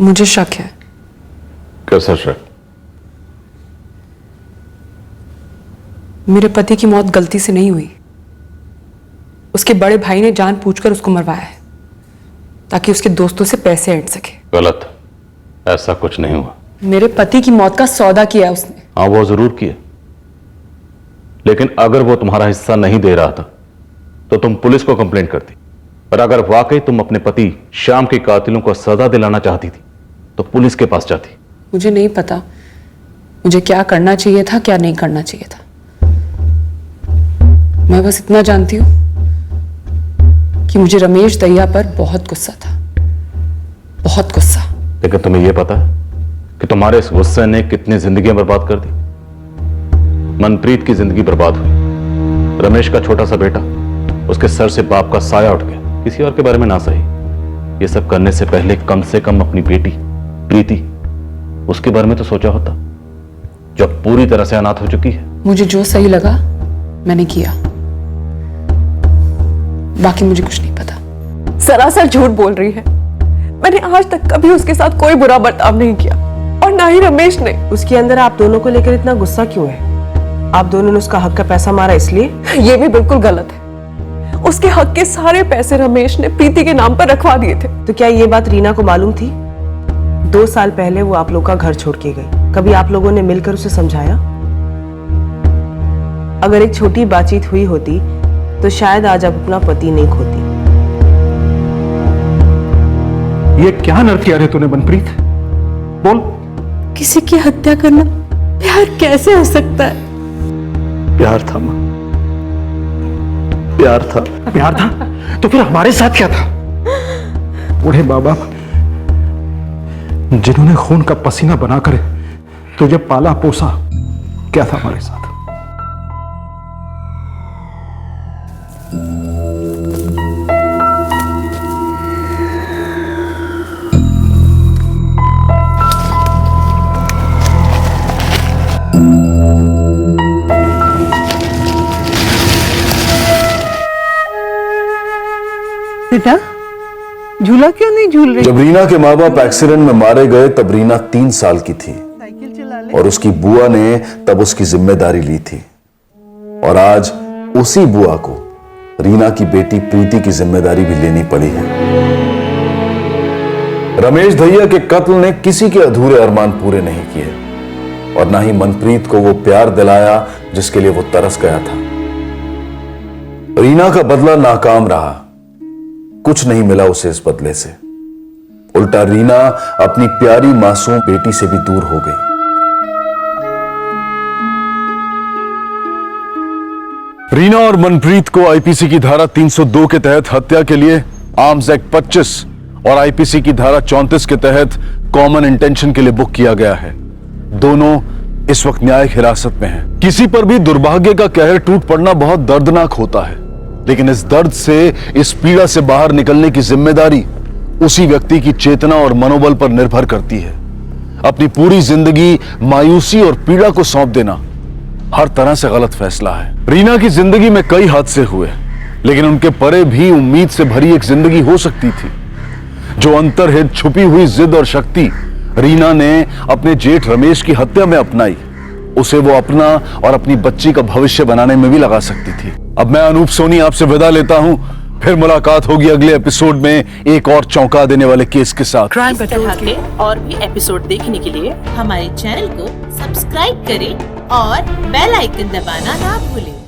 मुझे शक है। कैसा शक? मेरे पति की मौत गलती से नहीं हुई। उसके बड़े भाई ने जानबूझकर उसको मरवाया है ताकि उसके दोस्तों से पैसे ऐंठ सके। गलत, ऐसा कुछ नहीं हुआ। मेरे पति की मौत का सौदा किया उसने। हाँ, वो जरूर किया, लेकिन अगर वो तुम्हारा हिस्सा नहीं दे रहा था तो तुम पुलिस को कंप्लेंट करती। पर अगर वाकई तुम अपने पति श्याम के कातिलों को सजा दिलाना चाहती थी तो पुलिस के पास जाती। मुझे नहीं पता मुझे क्या करना चाहिए था, क्या नहीं करना चाहिए था। मैं बस इतना जानती हूं कि मुझे रमेश दहिया पर बहुत गुस्सा था, बहुत गुस्सा। लेकिन तुम्हें यह पता है कि तुम्हारे इस गुस्से ने कितनी जिंदगियां बर्बाद कर दी। मनप्रीत की जिंदगी बर्बाद हुई, रमेश का छोटा सा बेटा, उसके सर से बाप का साया उठ गया। किसी और के बारे में ना सही, ये सब करने से पहले कम से कम अपनी बेटी प्रीति, उसके बारे में तो सोचा होता, जो पूरी तरह से अनाथ हो चुकी है। मुझे जो सही लगा मैंने किया, बाकी मुझे कुछ नहीं पता। सरासर झूठ बोल रही है। मैंने आज तक कभी उसके साथ कोई बुरा बर्ताव नहीं किया और ना ही रमेश ने। उसके अंदर आप दोनों को लेकर इतना गुस्सा क्यों है? आप दोनों ने उसका हक का पैसा मारा इसलिए? ये भी बिल्कुल गलत है। उसके हक के सारे पैसे रमेश ने प्रीति के नाम पर रखवा दिए थे। तो क्या ये बात रीना को मालूम थी? 2 साल पहले वो आप लोग का घर छोड़ के गई। कभी आप लोगों ने मिलकर उसे समझाया? अगर एक छोटी बातचीत हुई होती तो शायद आज आप अपना पति नहीं खोती। ये क्या नर्क किया रे तूने मनप्रीत? बोल। किसी की हत्या करना प्यार कैसे हो सकता है? प्यार था मां, प्यार था। प्यार था तो फिर हमारे साथ क्या था? बूढ़े बाबा जिन्होंने खून का पसीना बनाकर तुझे पाला पोसा, क्या था हमारे साथ? बेटा झूला क्यों नहीं झूल रही? जब रीना के माँ बाप एक्सीडेंट में मारे गए तब रीना 3 साल की थी और उसकी बुआ ने तब उसकी जिम्मेदारी ली थी। और आज उसी बुआ को रीना की बेटी प्रीति की जिम्मेदारी भी लेनी पड़ी है। रमेश दहिया के कत्ल ने किसी के अधूरे अरमान पूरे नहीं किए और ना ही मनप्रीत को वो प्यार दिलाया जिसके लिए वो तरस गया था। रीना का बदला नाकाम रहा, कुछ नहीं मिला उसे इस बदले से। उल्टा रीना अपनी प्यारी मासूम बेटी से भी दूर हो गई। रीना और मनप्रीत को आईपीसी की धारा 302 के तहत हत्या के लिए आर्म्स एक्ट 25 और आईपीसी की धारा 34 के तहत कॉमन इंटेंशन के लिए बुक किया गया है। दोनों इस वक्त न्यायिक हिरासत में हैं। किसी पर भी दुर्भाग्य का कहर टूट पड़ना बहुत दर्दनाक होता है, लेकिन इस दर्द से, इस पीड़ा से बाहर निकलने की जिम्मेदारी उसी व्यक्ति की चेतना और मनोबल पर निर्भर करती है। अपनी पूरी जिंदगी मायूसी और पीड़ा को सौंप देना हर तरह से गलत फैसला है। रीना की जिंदगी में कई हादसे हुए, लेकिन उनके परे भी उम्मीद से भरी एक जिंदगी हो सकती थी। जो अंतर्हित छुपी हुई जिद और शक्ति रीना ने अपने जेठ रमेश की हत्या में अपनाई, उसे वो अपना और अपनी बच्ची का भविष्य बनाने में भी लगा सकती थी। अब मैं अनूप सोनी आपसे विदा लेता हूं, फिर मुलाकात होगी अगले एपिसोड में एक और चौंका देने वाले केस के साथ। क्राइम पेट्रोल के और भी एपिसोड देखने के लिए हमारे चैनल को सब्सक्राइब करें और बेल आइकन दबाना ना भूलें।